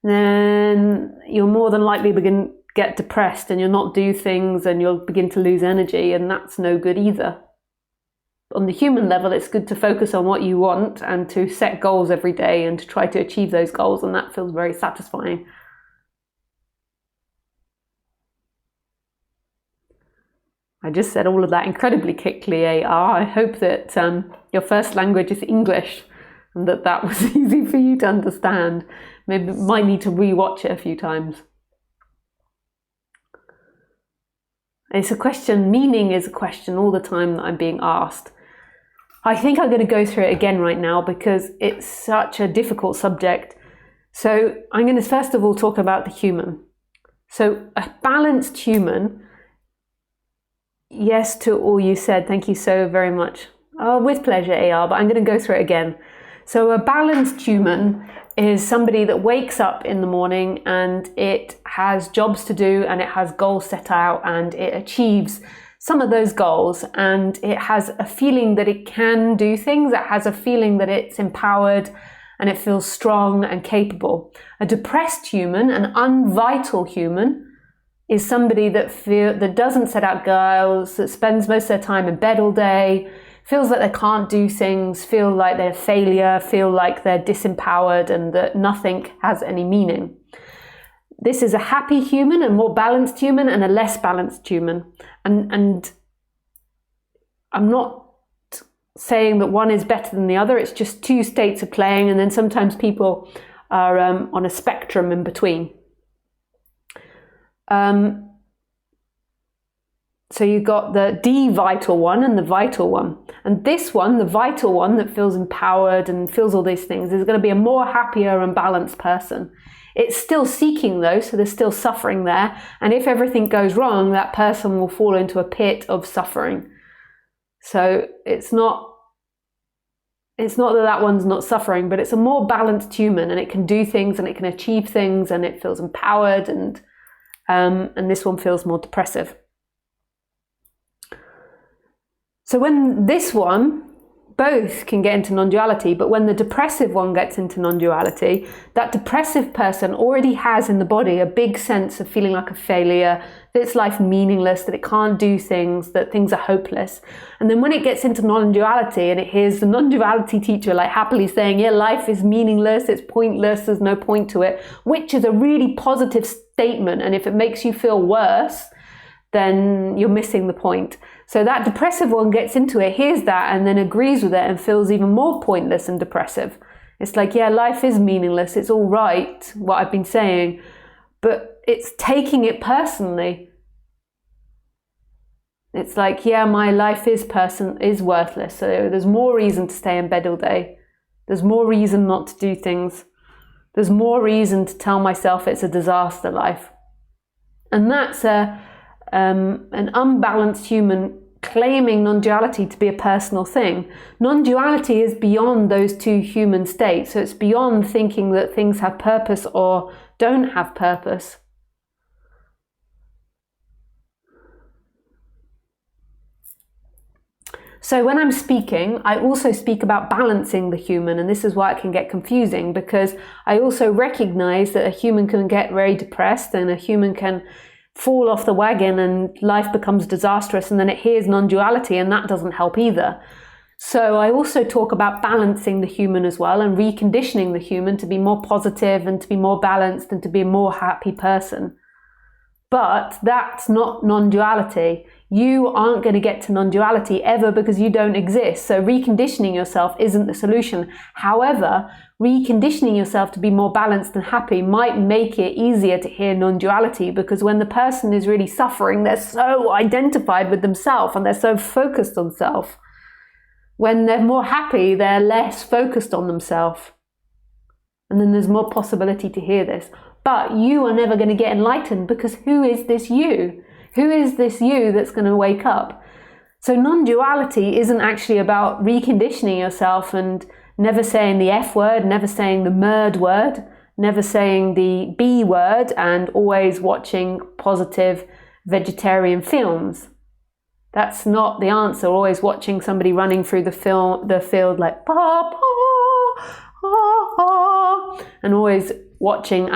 then you'll more than likely get depressed, and you'll not do things, and you'll begin to lose energy, and that's no good either. On the human level, it's good to focus on what you want and to set goals every day and to try to achieve those goals, and that feels very satisfying. I just said all of that incredibly quickly, AR. I hope that your first language is English, and that was easy for you to understand. Maybe might need to rewatch it a few times. It's a question, meaning is a question all the time that I'm being asked. I think I'm going to go through it again right now, because it's such a difficult subject. So I'm going to first of all talk about the human. So a balanced human, yes to all you said, thank you so very much. Oh, with pleasure, AR, but I'm going to go through it again. So a balanced human is somebody that wakes up in the morning, and it has jobs to do, and it has goals set out, and it achieves some of those goals, and it has a feeling that it can do things. It has a feeling that it's empowered, and it feels strong and capable. A depressed human, an unvital human, is somebody that doesn't set out goals, that spends most of their time in bed all day, feels like they can't do things, feel like they're a failure, feel like they're disempowered, and that nothing has any meaning. This is a happy human, a more balanced human, and a less balanced human. And I'm not saying that one is better than the other. It's just two states of playing, and then sometimes people are on a spectrum in between. So you've got the de-vital one and the vital one. And this one, the vital one that feels empowered and feels all these things, is going to be a more happier and balanced person. It's still seeking though, so there's still suffering there. And if everything goes wrong, that person will fall into a pit of suffering. So it's not that one's not suffering, but it's a more balanced human, and it can do things and it can achieve things and it feels empowered, and this one feels more depressive. So when this one, both can get into non-duality, but when the depressive one gets into non-duality, that depressive person already has in the body a big sense of feeling like a failure, that it's life meaningless, that it can't do things, that things are hopeless. And then when it gets into non-duality and it hears the non-duality teacher like happily saying, yeah, life is meaningless, it's pointless, there's no point to it, which is a really positive statement. And if it makes you feel worse, then you're missing the point. So that depressive one gets into it, hears that, and then agrees with it and feels even more pointless and depressive. It's like, yeah, life is meaningless. It's all right, what I've been saying, but it's taking it personally. It's like, yeah, my life is worthless. So there's more reason to stay in bed all day. There's more reason not to do things. There's more reason to tell myself it's a disaster life. And that's an unbalanced human claiming non-duality to be a personal thing. Non-duality is beyond those two human states. So it's beyond thinking that things have purpose or don't have purpose. So when I'm speaking, I also speak about balancing the human, and this is why it can get confusing, because I also recognize that a human can get very depressed and a human can fall off the wagon and life becomes disastrous, and then it hears non-duality and that doesn't help either. So I also talk about balancing the human as well and reconditioning the human to be more positive and to be more balanced and to be a more happy person. But that's not non-duality. You aren't going to get to non-duality ever because you don't exist. So reconditioning yourself isn't the solution. However, reconditioning yourself to be more balanced and happy might make it easier to hear non-duality, because when the person is really suffering, they're so identified with themselves and they're so focused on self. When they're more happy, they're less focused on themselves. And then there's more possibility to hear this. But you are never going to get enlightened, because who is this you? Who is this you that's going to wake up? So non-duality isn't actually about reconditioning yourself and never saying the F word, never saying the murd word, never saying the B word, and always watching positive vegetarian films. That's not the answer. Always watching somebody running through the field like pa pa, ah, ah, and always watching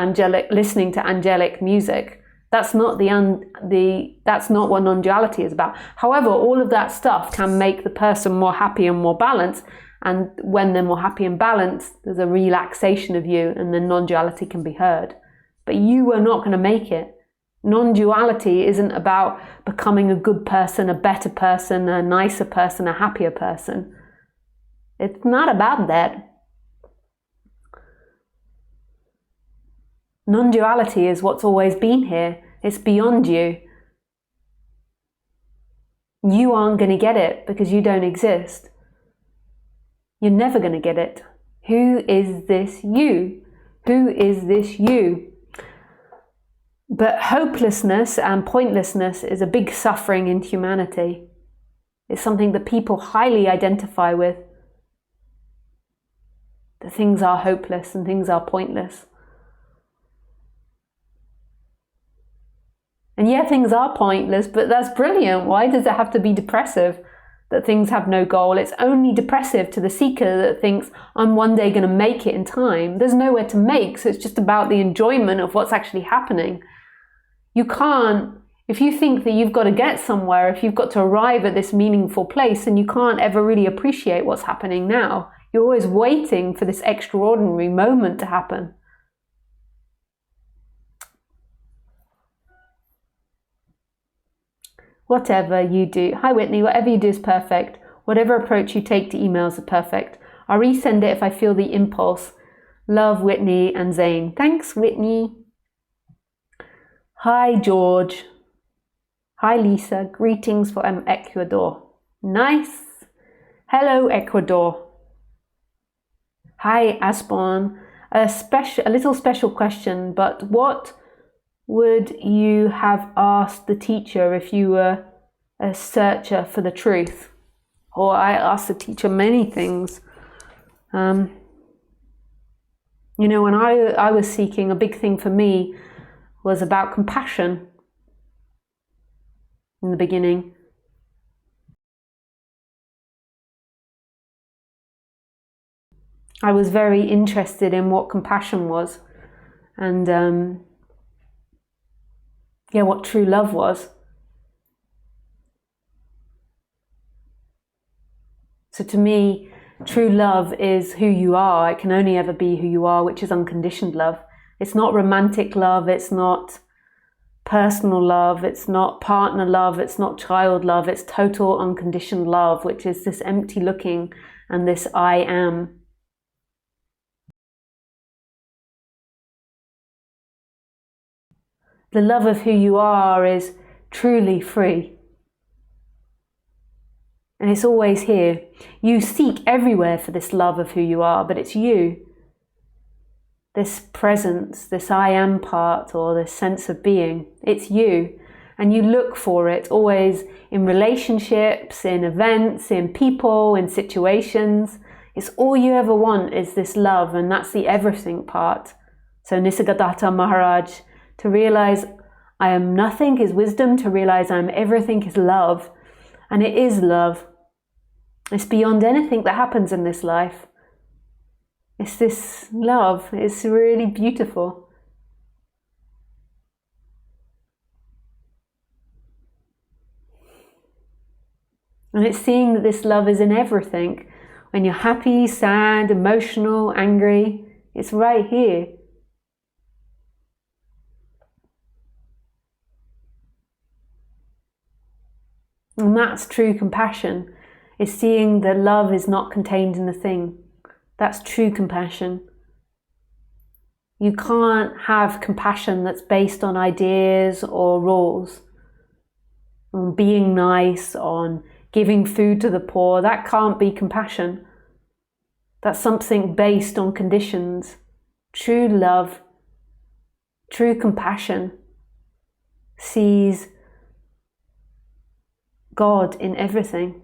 listening to angelic music. That's not that's not what non-duality is about. However, all of that stuff can make the person more happy and more balanced. And when they're more happy and balanced, there's a relaxation of you, and then non-duality can be heard. But you are not going to make it. Non-duality isn't about becoming a good person, a better person, a nicer person, a happier person. It's not about that. Non-duality is what's always been here. It's beyond you. You aren't going to get it because you don't exist. You're never going to get it. Who is this you? Who is this you? But hopelessness and pointlessness is a big suffering in humanity. It's something that people highly identify with. That things are hopeless and things are pointless. And yeah, things are pointless, but that's brilliant. Why does it have to be depressive that things have no goal? It's only depressive to the seeker that thinks, I'm one day going to make it in time. There's nowhere to make, so it's just about the enjoyment of what's actually happening. You can't, if you think that you've got to get somewhere, if you've got to arrive at this meaningful place, and you can't ever really appreciate what's happening now. You're always waiting for this extraordinary moment to happen. Whatever you do, hi Whitney, whatever you do is perfect. Whatever approach you take to emails is perfect. I'll resend it if I feel the impulse. Love, Whitney and Zane. Thanks, Whitney. Hi, George. Hi Lisa, greetings from Ecuador. Nice. Hello Ecuador. Hi Asbon. A little special question, but what would you have asked the teacher if you were a searcher for the truth? Or I asked the teacher many things. You know, when I was seeking, a big thing for me was about compassion in the beginning. I was very interested in what compassion was and what true love was. So to me, true love is who you are. It can only ever be who you are, which is unconditioned love. It's not romantic love, it's not personal love, it's not partner love, it's not child love, it's total unconditioned love, which is this empty looking and this I am. The love of who you are is truly free. And it's always here. You seek everywhere for this love of who you are, but it's you. This presence, this I am part, or this sense of being, it's you. And you look for it always in relationships, in events, in people, in situations. It's all you ever want is this love, and that's the everything part. So Nisargadatta Maharaj, to realize I am nothing is wisdom, to realize I am everything is love. And it is love. It's beyond anything that happens in this life. It's this love. It's really beautiful. And it's seeing that this love is in everything. When you're happy, sad, emotional, angry, it's right here. And that's true compassion. It's seeing that love is not contained in the thing. That's true compassion. You can't have compassion that's based on ideas or rules, on being nice, on giving food to the poor. That can't be compassion. That's something based on conditions. True love, true compassion sees God in everything.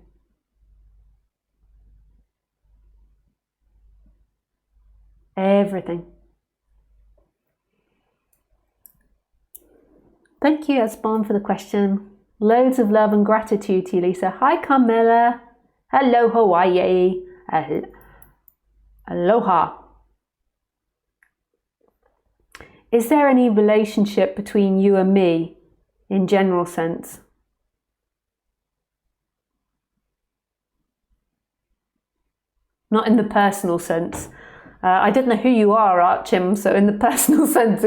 Everything. Thank you, Asbon, for the question. Loads of love and gratitude to you, Lisa. Hi, Carmela. Hello, Hawaii. Aloha. Is there any relationship between you and me in general sense? Not in the personal sense. I don't know who you are, Archim, so in the personal sense,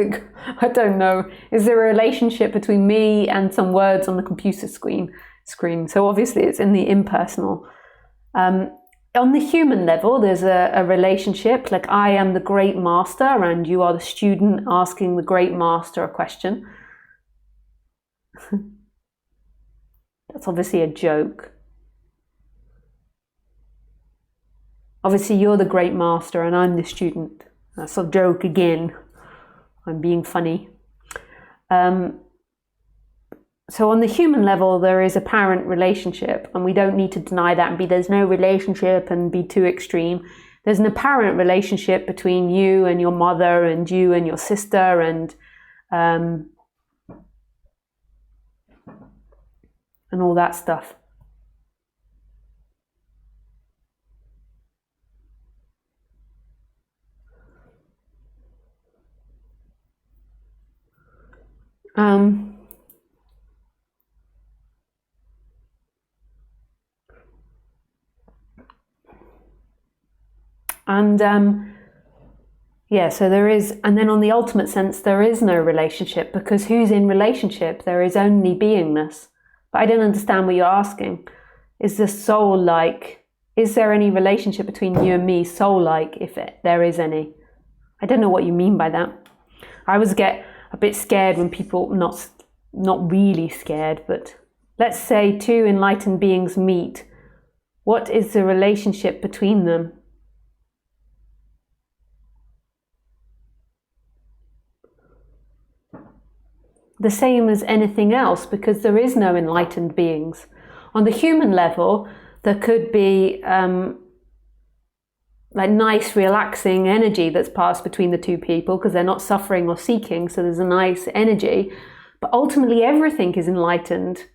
I don't know. Is there a relationship between me and some words on the computer screen? So obviously it's in the impersonal. On the human level, there's a relationship, like I am the great master and you are the student asking the great master a question. That's obviously a joke. Obviously, you're the great master and I'm the student. That's a joke again. I'm being funny. So on the human level, there is apparent relationship, and we don't need to deny that and be there's no relationship and be too extreme. There's an apparent relationship between you and your mother and you and your sister and all that stuff. So there is, and then on the ultimate sense, there is no relationship, because who's in relationship? There is only beingness. But I don't understand what you're asking. Is the soul like, is there any relationship between you and me, soul-like, if there is any? I don't know what you mean by that. I always get a bit scared when people, not not really scared, but let's say two enlightened beings meet. What is the relationship between them? The same as anything else, because there is no enlightened beings. On the human level, there could be like nice relaxing energy that's passed between the two people because they're not suffering or seeking, so there's a nice energy. But ultimately everything is enlightened.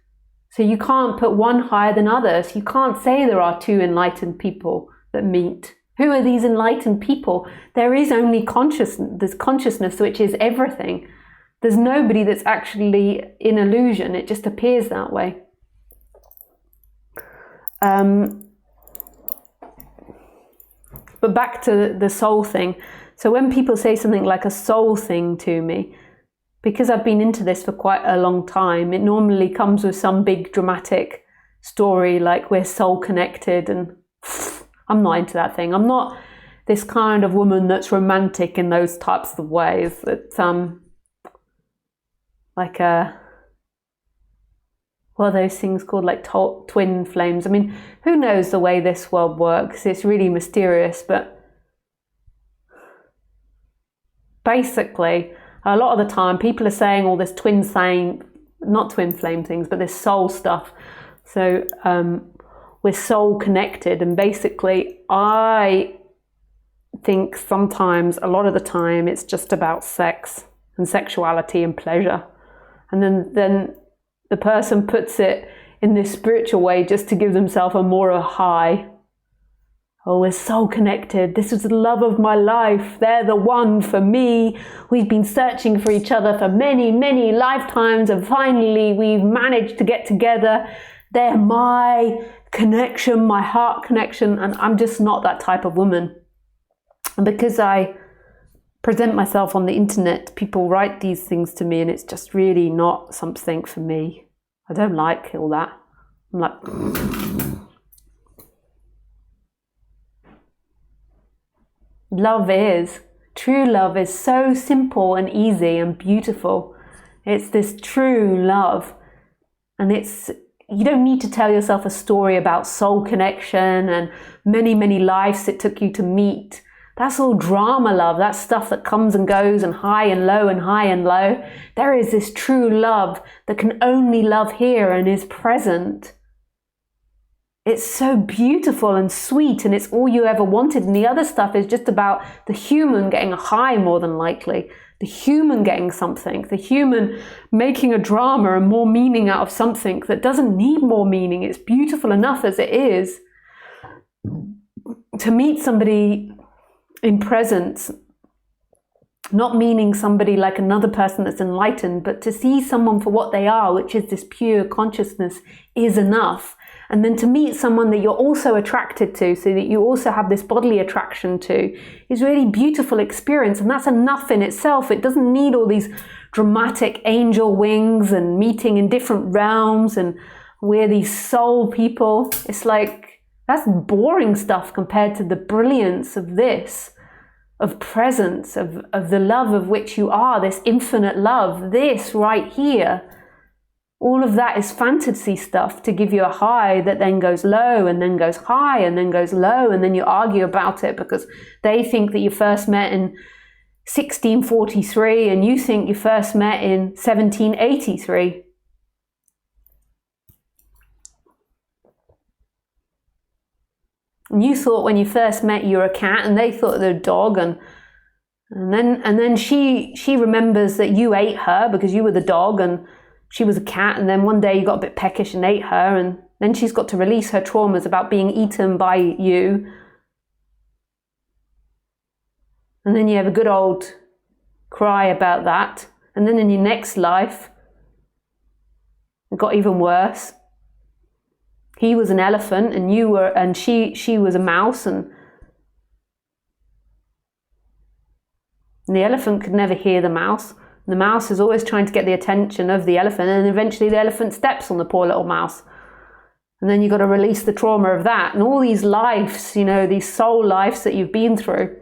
So you can't put one higher than others. You can't say there are two enlightened people that meet. Who are these enlightened people? There is only consciousness. There's consciousness, which is everything. There's nobody that's actually in illusion. It just appears that way. But back to the soul thing. So when people say something like a soul thing to me, because I've been into this for quite a long time, it normally comes with some big dramatic story like we're soul connected, and I'm not into that thing. I'm not this kind of woman that's romantic in those types of ways. That like what are those things called, like twin flames? I mean, who knows the way this world works? It's really mysterious, but basically a lot of the time people are saying all this not twin flame things, but this soul stuff. So we're soul connected, and basically I think sometimes, a lot of the time, it's just about sex and sexuality and pleasure. And then the person puts it in this spiritual way just to give themselves a more high. Oh, we're so connected. This is the love of my life. They're the one for me. We've been searching for each other for many, many lifetimes, and finally we've managed to get together. They're my connection, my heart connection, and I'm just not that type of woman. And because I present myself on the internet, people write these things to me, and it's just really not something for me. I don't like all that. I'm like, true love is so simple and easy and beautiful. It's this true love, and you don't need to tell yourself a story about soul connection and many, many lives it took you to meet. That's all drama love. That's stuff that comes and goes and high and low and high and low. There is this true love that can only love here and is present. It's so beautiful and sweet, and it's all you ever wanted. And the other stuff is just about the human getting a high, more than likely. The human getting something. The human making a drama and more meaning out of something that doesn't need more meaning. It's beautiful enough as it is. To meet somebody in presence, not meaning somebody like another person that's enlightened, but to see someone for what they are, which is this pure consciousness, is enough. And then to meet someone that you're also attracted to, so that you also have this bodily attraction to, is really beautiful experience. And that's enough in itself. It doesn't need all these dramatic angel wings and meeting in different realms and we're these soul people. It's like, that's boring stuff compared to the brilliance of this, of presence, of the love of which you are, this infinite love, this right here. All of that is fantasy stuff to give you a high that then goes low and then goes high and then goes low, and then you argue about it because they think that you first met in 1643 and you think you first met in 1783. And you thought when you first met you were a cat, and they thought they're a dog, and then she remembers that you ate her because you were the dog and she was a cat, and then one day you got a bit peckish and ate her, and then she's got to release her traumas about being eaten by you. And then you have a good old cry about that, and then in your next life it got even worse. He was an elephant and she was a mouse, and the elephant could never hear the mouse. The mouse is always trying to get the attention of the elephant, and eventually the elephant steps on the poor little mouse. And then you've got to release the trauma of that. And all these lives, these soul lives that you've been through.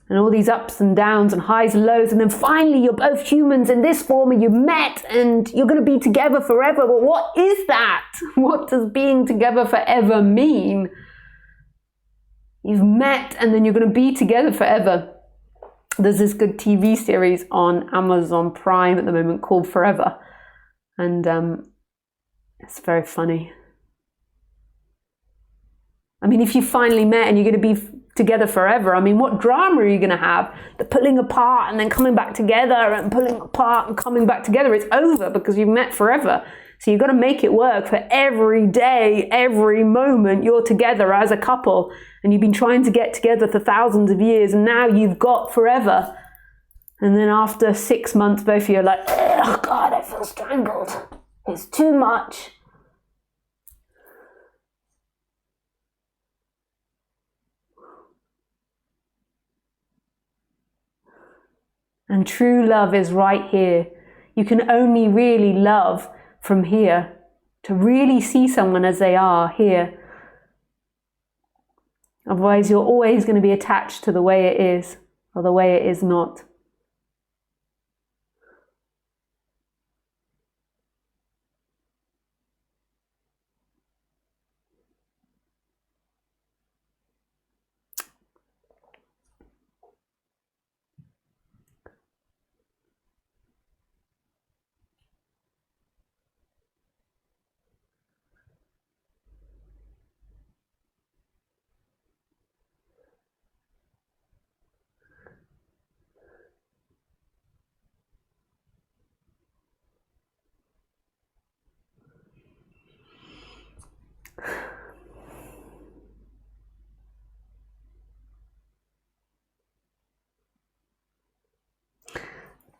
and all these ups and downs and highs and lows, and then finally you're both humans in this form and you met and you're going to be together forever. But what is that? What does being together forever mean? You've met and then you're going to be together forever. There's this good TV series on Amazon Prime at the moment called Forever, and it's very funny. I mean, if you finally met and you're going to be together forever, I mean, what drama are you going to have? The pulling apart and then coming back together and pulling apart and coming back together. It's over because you've met forever. So you've got to make it work for every day, every moment you're together as a couple, and you've been trying to get together for thousands of years, and now you've got forever. And then after 6 months, both of you are like, oh God, I feel strangled. It's too much. And true love is right here. You can only really love from here. To really see someone as they are here. Otherwise, you're always going to be attached to the way it is or the way it is not.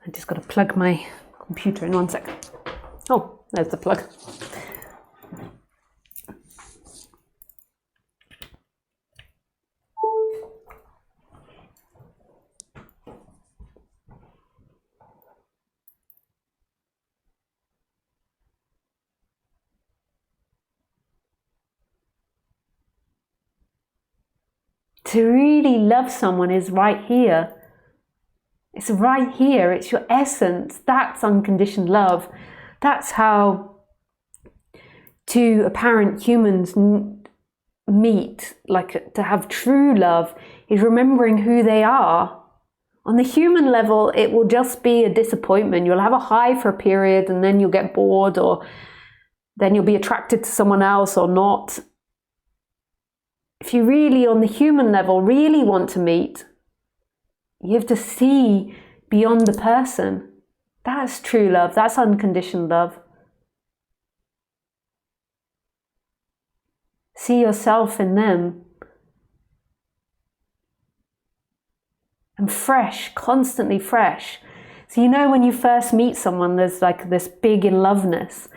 I just got to plug my computer in 1 second. Oh, there's the plug. To really love someone is right here. It's right here. It's your essence. That's unconditioned love. That's how two apparent humans meet. Like, to have true love is remembering who they are. On the human level, it will just be a disappointment. You'll have a high for a period and then you'll get bored, or then you'll be attracted to someone else or not. If you really, on the human level, really want to meet, you have to see beyond the person. That's true love. That's unconditioned love. See yourself in them. And fresh, constantly fresh. So you know when you first meet someone, there's like this big in loveness.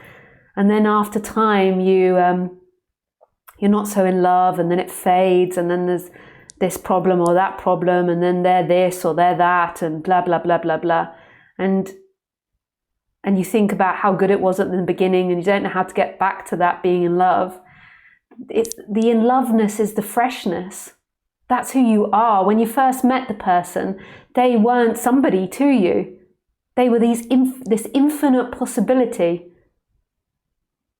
And then after time, you're not so in love, and then it fades, and then there's this problem or that problem, and then they're this or they're that, and blah, blah, blah, blah, blah. And you think about how good it was at the beginning, and you don't know how to get back to that being in love. It's the in loveness is the freshness. That's who you are. When you first met the person, they weren't somebody to you. They were this infinite possibility.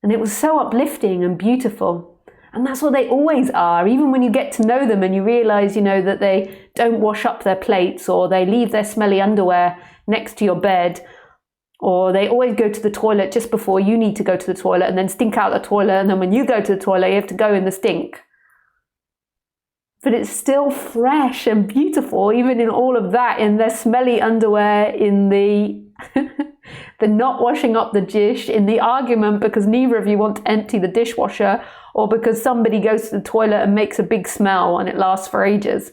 And it was so uplifting and beautiful. And that's what they always are. Even when you get to know them and you realize, that they don't wash up their plates, or they leave their smelly underwear next to your bed, or they always go to the toilet just before you need to go to the toilet and then stink out the toilet. And then when you go to the toilet, you have to go in the stink. But it's still fresh and beautiful, even in all of that, in their smelly underwear, in the the not washing up the dish, in the argument because neither of you want to empty the dishwasher, or because somebody goes to the toilet and makes a big smell and it lasts for ages.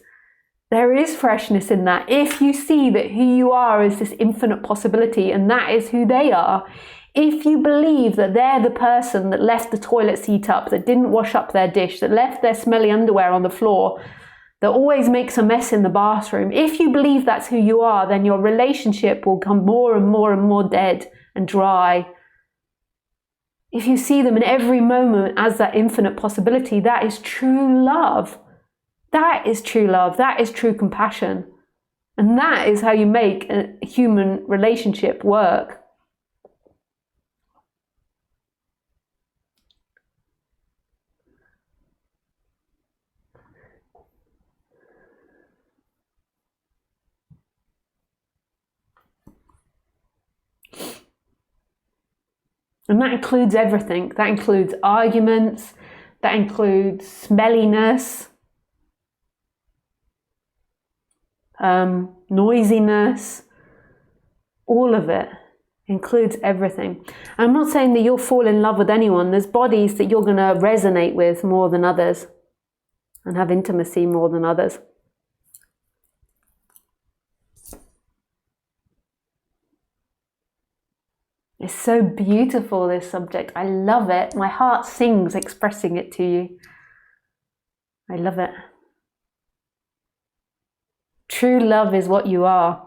There is freshness in that. If you see that who you are is this infinite possibility, and that is who they are, if you believe that they're the person that left the toilet seat up, that didn't wash up their dish, that left their smelly underwear on the floor, that always makes a mess in the bathroom, if you believe that's who you are, then your relationship will become more and more and more dead and dry. If you see them in every moment as that infinite possibility, that is true love. That is true love. That is true compassion. And that is how you make a human relationship work. And that includes everything. That includes arguments, that includes smelliness, noisiness, all of it includes everything. I'm not saying that you'll fall in love with anyone. There's bodies that you're going to resonate with more than others and have intimacy more than others. It's so beautiful, this subject. I love it. My heart sings expressing it to you. I love it. True love is what you are.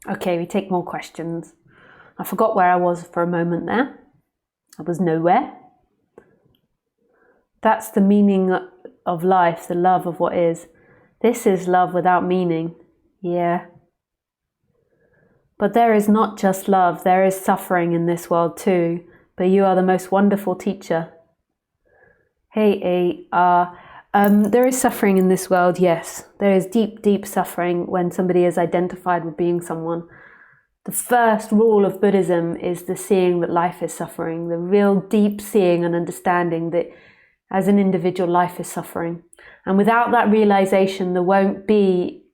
Okay, we take more questions. I forgot where I was for a moment there. I was nowhere. That's the meaning of life, the love of what is. This is love without meaning. Yeah. But there is not just love, there is suffering in this world too. But you are the most wonderful teacher. Hey, there is suffering in this world, yes. There is deep, deep suffering when somebody is identified with being someone. The first rule of Buddhism is the seeing that life is suffering, the real deep seeing and understanding that as an individual, life is suffering. And without that realization, there won't be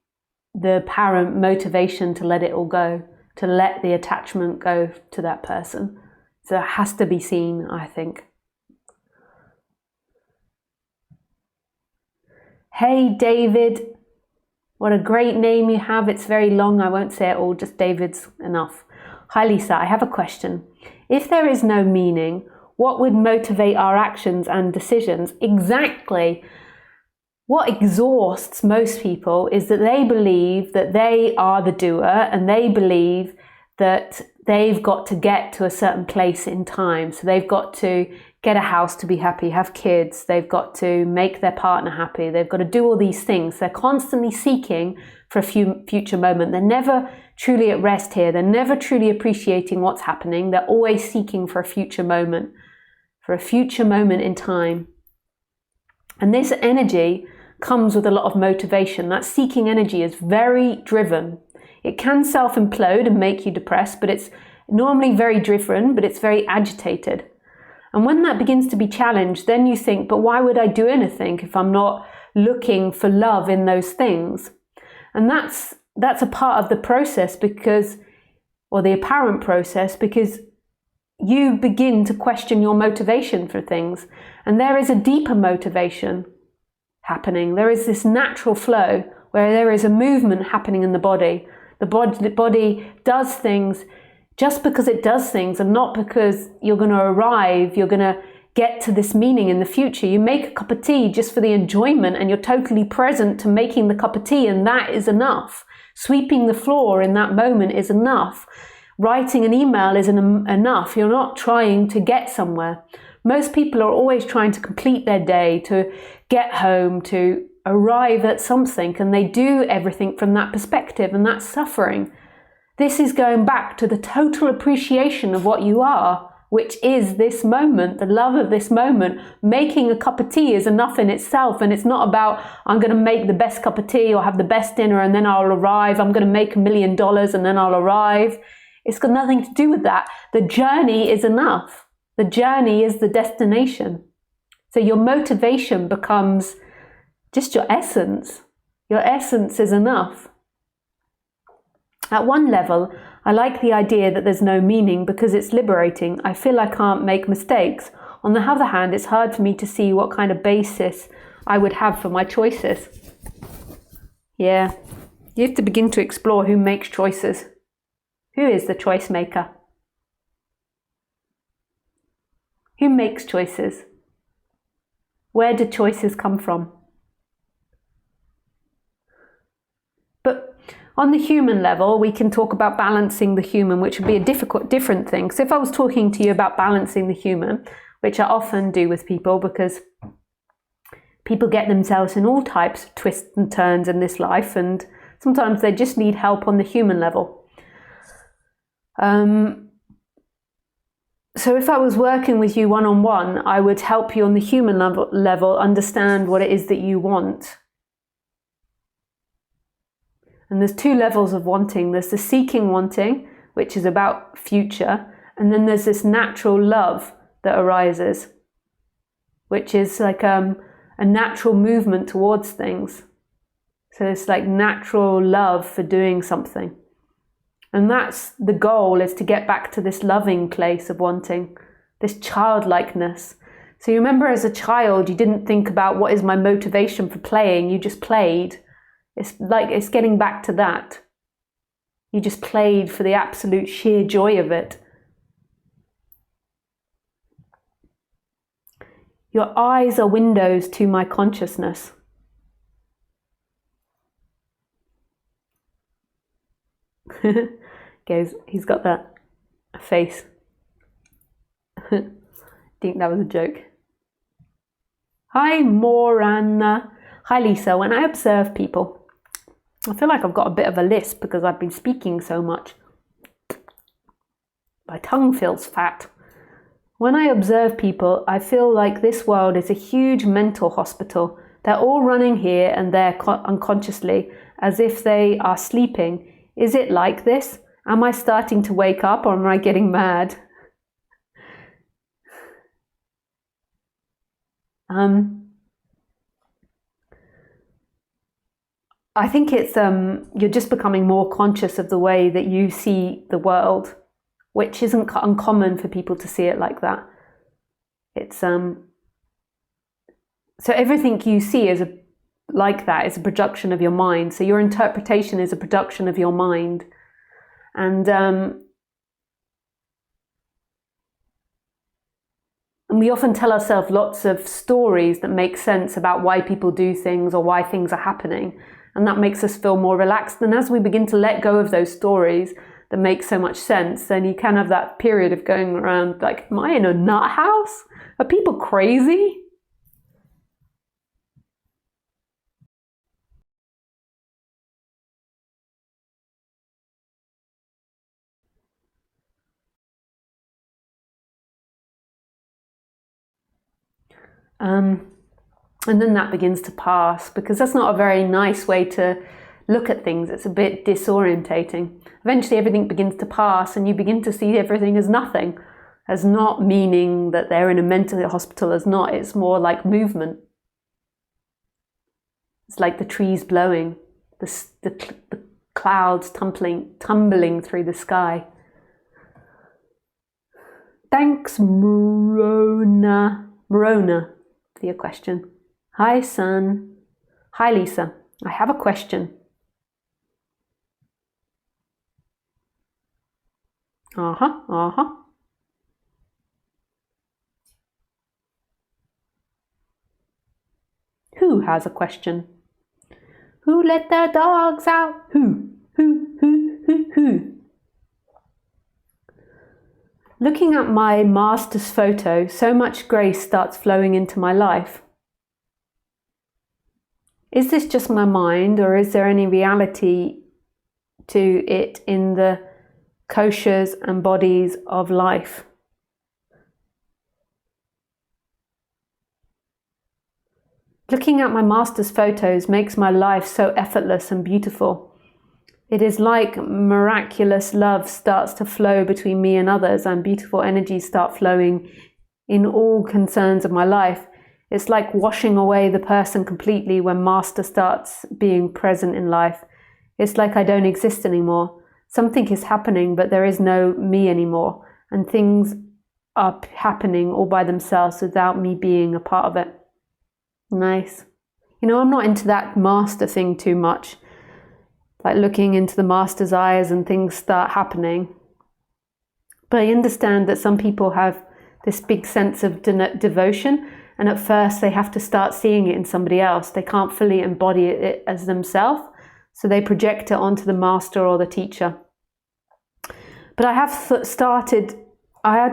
the apparent motivation to let it all go, to let the attachment go to that person. So it has to be seen, I think. Hey, David. What a great name you have. It's very long. I won't say it all, just David's enough. Hi, Lisa. I have a question. If there is no meaning, what would motivate our actions and decisions? Exactly. What exhausts most people is that they believe that they are the doer and they believe that they've got to get to a certain place in time. So they've got to get a house to be happy, have kids, they've got to make their partner happy, they've got to do all these things. They're constantly seeking for a future moment. They're never truly at rest here. They're never truly appreciating what's happening. They're always seeking for a future moment in time. And this energy comes with a lot of motivation. That seeking energy is very driven. It can self-implode and make you depressed, but it's normally very driven, but it's very agitated. And when that begins to be challenged, then you think, but why would I do anything if I'm not looking for love in those things? And that's a part of the process or the apparent process, because you begin to question your motivation for things. And there is a deeper motivation happening. There is this natural flow where there is a movement happening in the body. The body does things just because it does things, and not because you're going to arrive, you're going to get to this meaning in the future. You make a cup of tea just for the enjoyment, and you're totally present to making the cup of tea, and that is enough. Sweeping the floor in that moment is enough. Writing an email isn't enough. You're not trying to get somewhere. Most people are always trying to complete their day, to get home, to arrive at something, and they do everything from that perspective, and that's suffering. This is going back to the total appreciation of what you are, which is this moment, the love of this moment. Making a cup of tea is enough in itself, and it's not about, I'm going to make the best cup of tea or have the best dinner and then I'll arrive. I'm going to make $1 million and then I'll arrive. It's got nothing to do with that. The journey is enough. The journey is the destination. So your motivation becomes just your essence. Your essence is enough. At one level, I like the idea that there's no meaning because it's liberating. I feel I can't make mistakes. On the other hand, it's hard for me to see what kind of basis I would have for my choices. Yeah, you have to begin to explore who makes choices. Who is the choice maker? Who makes choices? Where do choices come from? But on the human level, we can talk about balancing the human, which would be a different thing. So if I was talking to you about balancing the human, which I often do with people because people get themselves in all types of twists and turns in this life, and sometimes they just need help on the human level. So if I was working with you one-on-one, I would help you on the human level understand what it is that you want. And there's two levels of wanting. There's the seeking wanting, which is about future, and then there's this natural love that arises, which is like a natural movement towards things. So it's like natural love for doing something. And that's the goal, is to get back to this loving place of wanting, this childlikeness. So you remember as a child, you didn't think about what is my motivation for playing, you just played. It's getting back to that. You just played for the absolute sheer joy of it. Your eyes are windows to my consciousness. He's got that face. Think that was a joke. Hi, Morana. Hi, Lisa. When I observe people, I feel like I've got a bit of a lisp because I've been speaking so much. My tongue feels fat. When I observe people, I feel like this world is a huge mental hospital. They're all running here and there unconsciously, as if they are sleeping. Is it like this? Am I starting to wake up, or am I getting mad? I think it's you're just becoming more conscious of the way that you see the world, which isn't uncommon for people to see it like that. It's so everything you see is like that is a projection of your mind. So your interpretation is a production of your mind, and we often tell ourselves lots of stories that make sense about why people do things or why things are happening. And that makes us feel more relaxed. And as we begin to let go of those stories that make so much sense, then you can have that period of going around like, am I in a nut house? Are people crazy? And then that begins to pass, because that's not a very nice way to look at things. It's a bit disorientating. Eventually everything begins to pass and you begin to see everything as nothing, as not meaning that they're in a mental hospital, as not. It's more like movement. It's like the trees blowing, the clouds tumbling through the sky. Thanks, Morona, for your question. Hi, Sun. Hi, Lisa. I have a question. Who has a question? Who let the dogs out? Who? Looking at my master's photo, so much grace starts flowing into my life. Is this just my mind, or is there any reality to it in the koshas and bodies of life? Looking at my master's photos makes my life so effortless and beautiful. It is like miraculous love starts to flow between me and others, and beautiful energies start flowing in all concerns of my life. It's like washing away the person completely when master starts being present in life. It's like I don't exist anymore. Something is happening, but there is no me anymore. And things are happening all by themselves without me being a part of it. Nice. You know, I'm not into that master thing too much. Like looking into the master's eyes and things start happening. But I understand that some people have this big sense of devotion, and at first they have to start seeing it in somebody else. They can't fully embody it as themselves, so they project it onto the master or the teacher. But I had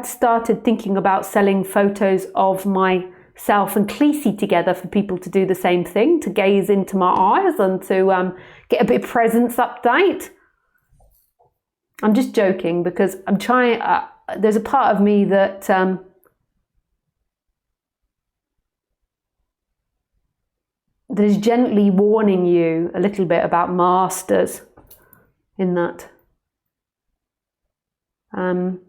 started thinking about selling photos of myself and Khaleesi together for people to do the same thing, to gaze into my eyes and to get a bit of presence update. I'm just joking because I'm trying, there's a part of me that that is gently warning you a little bit about masters in that. I'm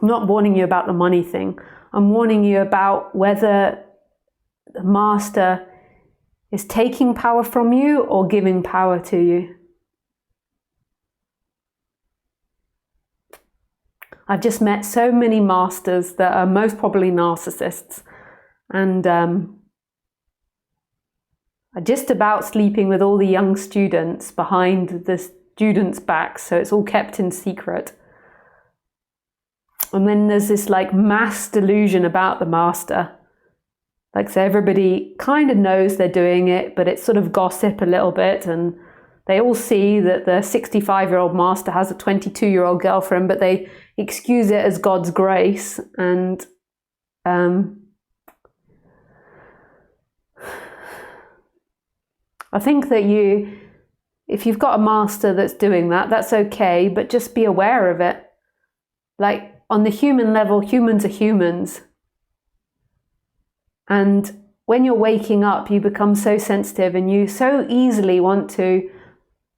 not warning you about the money thing. I'm warning you about whether the master is taking power from you or giving power to you. I've just met so many masters that are most probably narcissists, and are just about sleeping with all the young students behind the students' backs, so it's all kept in secret. And then there's this like mass delusion about the master. Like, so everybody kind of knows they're doing it, but it's sort of gossip a little bit, and they all see that the 65-year-old master has a 22-year-old girlfriend, but they excuse it as God's grace. And I think that if you've got a master that's doing that, that's okay, but just be aware of it. Like, on the human level, humans are humans. And when you're waking up, you become so sensitive and you so easily want to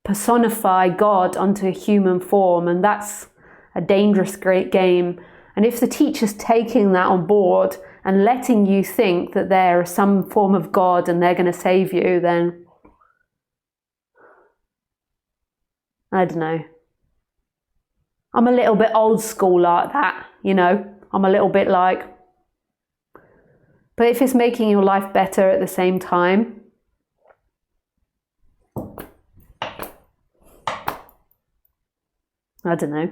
personify God onto a human form, and that's a dangerous great game. And if the teacher's taking that on board and letting you think that they're some form of God and they're going to save you, then I don't know. I'm a little bit old school like that, you know. I'm a little bit like, but if it's making your life better at the same time, I don't know.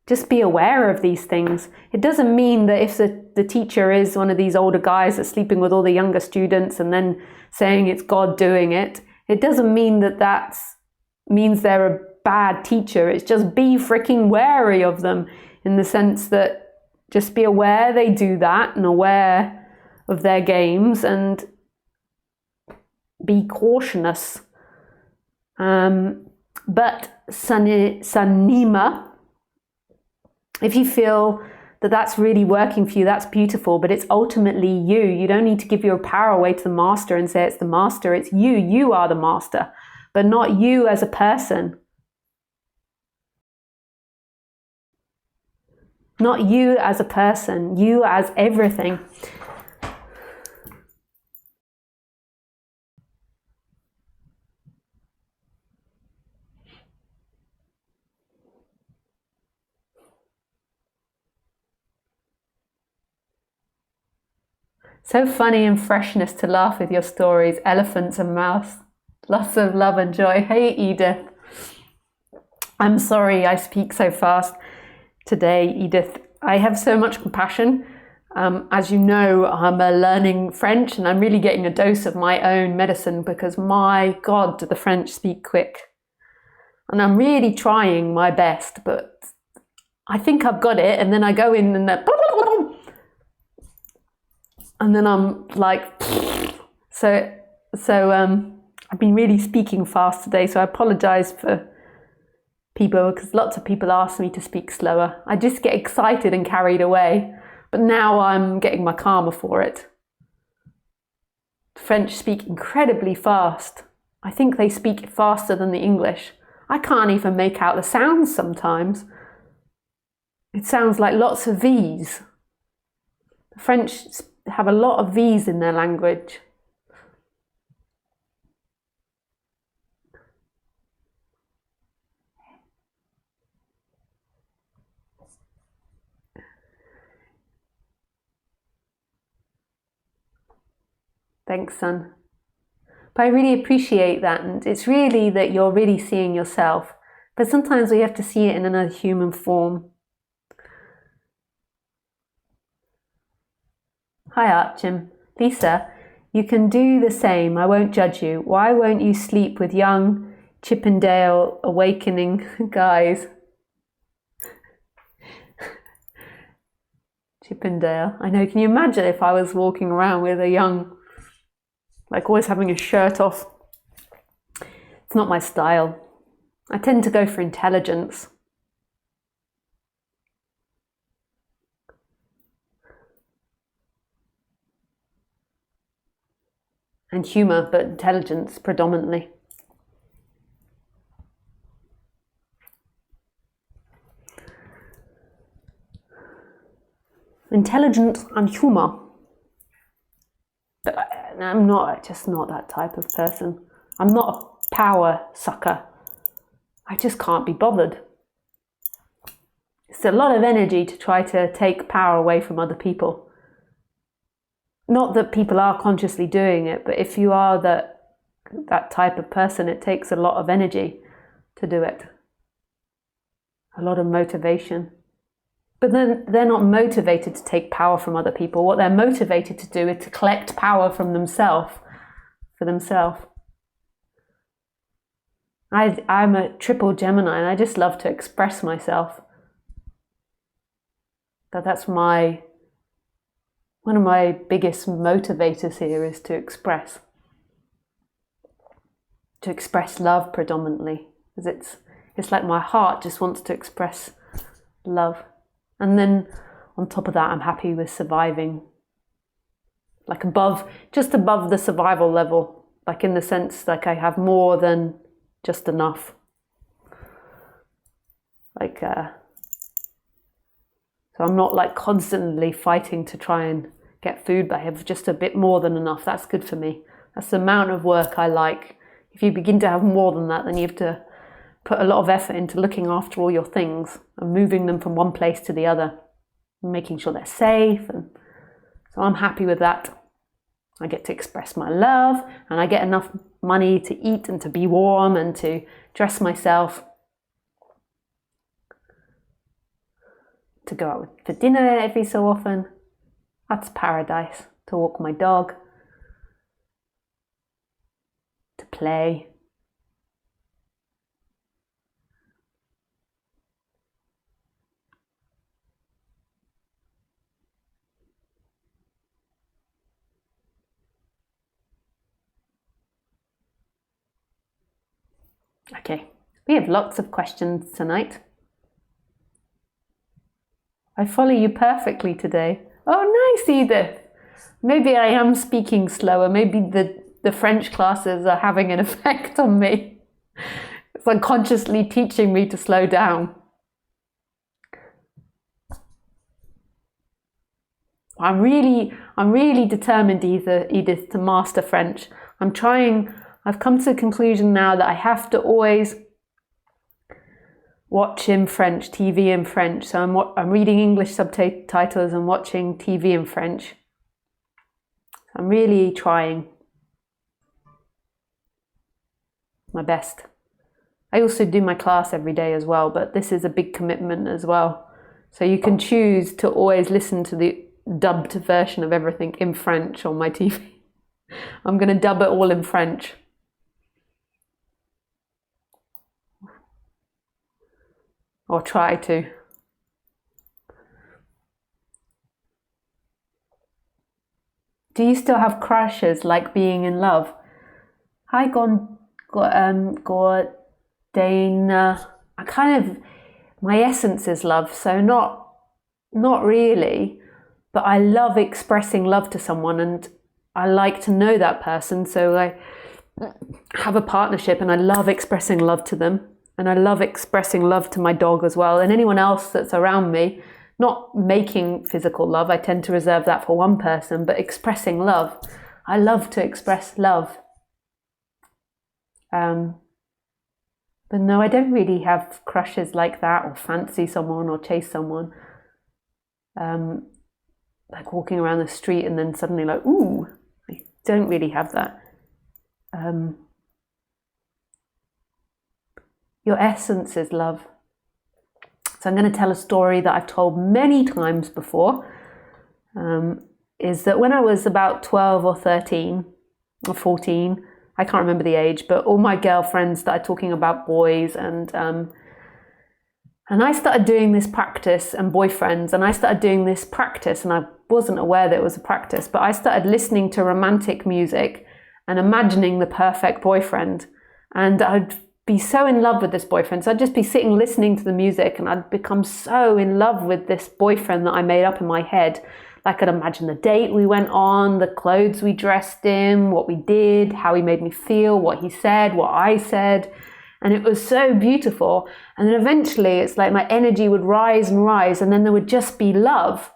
Just be aware of these things. It doesn't mean that if the teacher is one of these older guys that's sleeping with all the younger students and then saying it's God doing it, it doesn't mean that means they're a bad teacher. It's just be freaking wary of them, in the sense that just be aware they do that and aware of their games and be cautious. But Sanima, if you feel that that's really working for you, that's beautiful, but it's ultimately you. You don't need to give your power away to the master and say it's the master. It's you. You are the master, but not you as a person. Not you as a person, you as everything. So funny and freshness to laugh with your stories, elephants and mouse. Lots of love and joy. Hey Edith. I'm sorry I speak so fast today, Edith. I have so much compassion. As you know, I'm learning French and I'm really getting a dose of my own medicine because, my God, do the French speak quick. And I'm really trying my best, but I think I've got it. And then I go in and then I'm like, so I've been really speaking fast today, so I apologize for people, because lots of people ask me to speak slower. I just get excited and carried away, but now I'm getting my karma for it. French speak incredibly fast. I think they speak faster than the English. I can't even make out the sounds sometimes. It sounds like lots of V's. The French have a lot of V's in their language. Thanks, son. But I really appreciate that, and it's really that you're really seeing yourself. But sometimes we have to see it in another human form. Hi, Archim. Lisa, you can do the same. I won't judge you. Why won't you sleep with young Chippendale awakening guys? Chippendale. I know. Can you imagine if I was walking around with a young, like always having a shirt off? It's not my style. I tend to go for intelligence. And humour, but intelligence predominantly. Intelligence and humour. But I'm just not that type of person. I'm not a power sucker. I just can't be bothered. It's a lot of energy to try to take power away from other people. Not that people are consciously doing it, but if you are that type of person, it takes a lot of energy to do it. A lot of motivation. But then they're not motivated to take power from other people. What they're motivated to do is to collect power from themselves, for themselves. I'm a triple Gemini, and I just love to express myself. That's one of my biggest motivators here is to express love predominantly, because it's like my heart just wants to express love. And then on top of that, I'm happy with surviving, like just above the survival level, like in the sense like I have more than just enough. So I'm not like constantly fighting to try and get food, but I have just a bit more than enough. That's good for me. That's the amount of work I like. If you begin to have more than that, then you have to put a lot of effort into looking after all your things and moving them from one place to the other, and making sure they're safe. And so I'm happy with that. I get to express my love, and I get enough money to eat and to be warm and to dress myself, to go out for dinner every so often. That's paradise. To walk my dog, to play. Okay, we have lots of questions tonight. I follow you perfectly today. Oh, nice, Edith. Maybe I am speaking slower. Maybe the French classes are having an effect on me. It's unconsciously teaching me to slow down. I'm really determined, Edith, to master French. I've come to the conclusion now that I have to always watch in French, TV in French. So I'm reading English subtitles and watching TV in French. I'm really trying my best. I also do my class every day as well, but this is a big commitment as well. So you can choose to always listen to the dubbed version of everything in French on my TV. I'm going to dub it all in French. Or try to. Do you still have crushes like being in love? Hi, Gordana. My essence is love, so not really, but I love expressing love to someone, and I like to know that person, so I have a partnership and I love expressing love to them. And I love expressing love to my dog as well, and anyone else that's around me. Not making physical love, I tend to reserve that for one person, but expressing love. I love to express love. But no, I don't really have crushes like that, or fancy someone, or chase someone. Like walking around the street and then suddenly like, ooh, I don't really have that. Your essence is love. So I'm going to tell a story that I've told many times before. Is that when I was about 12 or 13 or 14, I can't remember the age, but all my girlfriends started talking about boys, and I started doing this practice, and boyfriends, and I started doing this practice, and I wasn't aware that it was a practice, but I started listening to romantic music and imagining the perfect boyfriend. And I'd be so in love with this boyfriend. So I'd just be sitting listening to the music, and I'd become so in love with this boyfriend that I made up in my head. I could imagine the date we went on, the clothes we dressed in, what we did, how he made me feel, what he said, what I said. And it was so beautiful. And then eventually it's like my energy would rise and rise, and then there would just be love.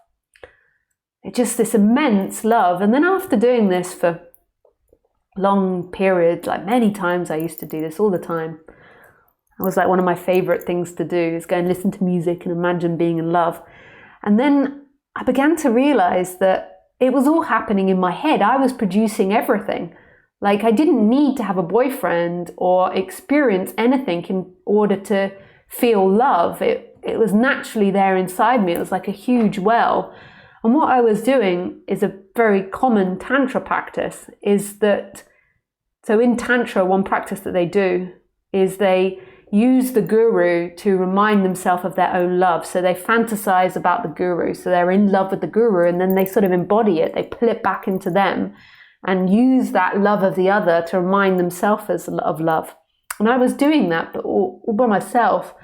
It's just this immense love. And then after doing this for long periods, like many times, I used to do this all the time. It was like one of my favorite things to do, is go and listen to music and imagine being in love. And then I began to realize that it was all happening in my head. I was producing everything. Like, I didn't need to have a boyfriend or experience anything in order to feel love. It was naturally there inside me. It was like a huge well. And what I was doing is a very common Tantra practice, is that, so in Tantra, one practice that they do is they use the guru to remind themselves of their own love. So they fantasize about the guru. So they're in love with the guru, and then they sort of embody it. They pull it back into them and use that love of the other to remind themselves of love. And I was doing that, but all by myself.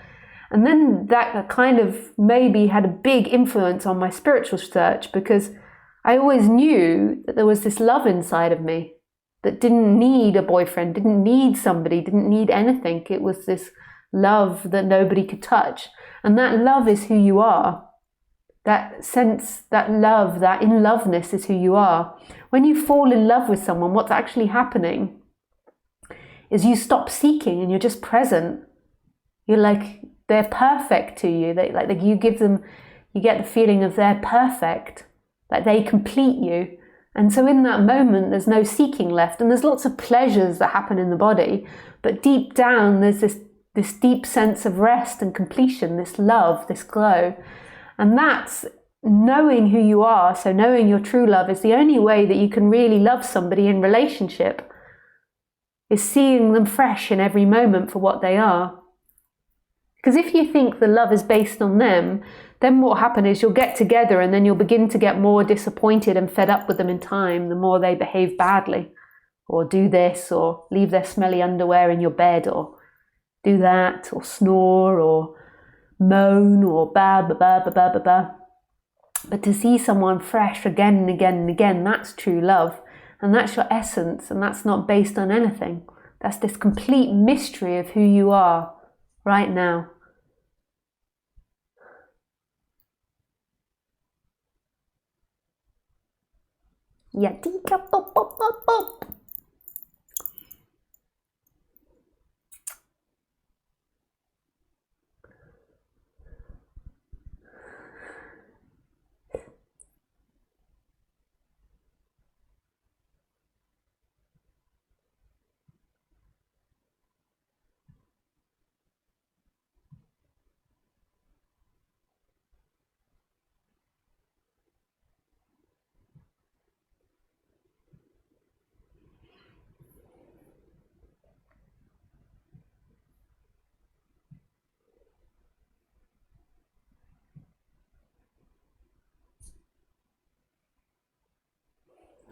And then that kind of maybe had a big influence on my spiritual search, because I always knew that there was this love inside of me that didn't need a boyfriend, didn't need somebody, didn't need anything. It was this love that nobody could touch. And that love is who you are. That sense, that love, that in-loveness is who you are. When you fall in love with someone, what's actually happening is you stop seeking and you're just present. You're like, they're perfect to you. You give them, you get the feeling of they're perfect, like they complete you. And so in that moment, there's no seeking left, and there's lots of pleasures that happen in the body, but deep down, there's this deep sense of rest and completion, this love, this glow. And that's knowing who you are. So knowing your true love is the only way that you can really love somebody in relationship, is seeing them fresh in every moment for what they are. Because if you think the love is based on them, then what will happen is you'll get together, and then you'll begin to get more disappointed and fed up with them in time, the more they behave badly, or do this, or leave their smelly underwear in your bed, or do that, or snore, or moan, or ba ba ba ba ba ba ba. But to see someone fresh again and again and again, that's true love. And that's your essence, and that's not based on anything. That's this complete mystery of who you are right now. Yatika pop pop pop pop.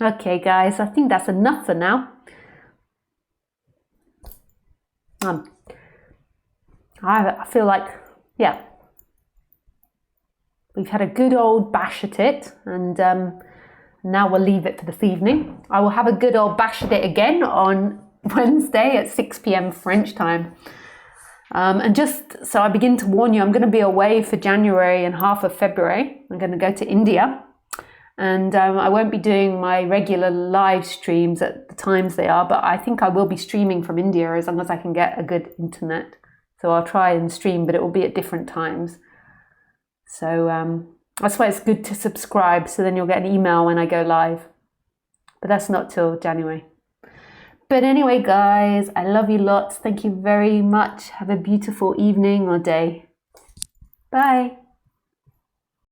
Okay guys, I think that's enough for now. I feel like, yeah, we've had a good old bash at it, and now we'll leave it for this evening. I will have a good old bash at it again on Wednesday at 6 p.m. French time. And just so I begin to warn you, I'm going to be away for January and half of February. I'm going to go to India, and I won't be doing my regular live streams at the times they are, but I think I will be streaming from India as long as I can get a good internet. So I'll try and stream, but it will be at different times. So that's why it's good to subscribe, so then you'll get an email when I go live. But that's not till January. But anyway, guys, I love you lots. Thank you very much. Have a beautiful evening or day. Bye.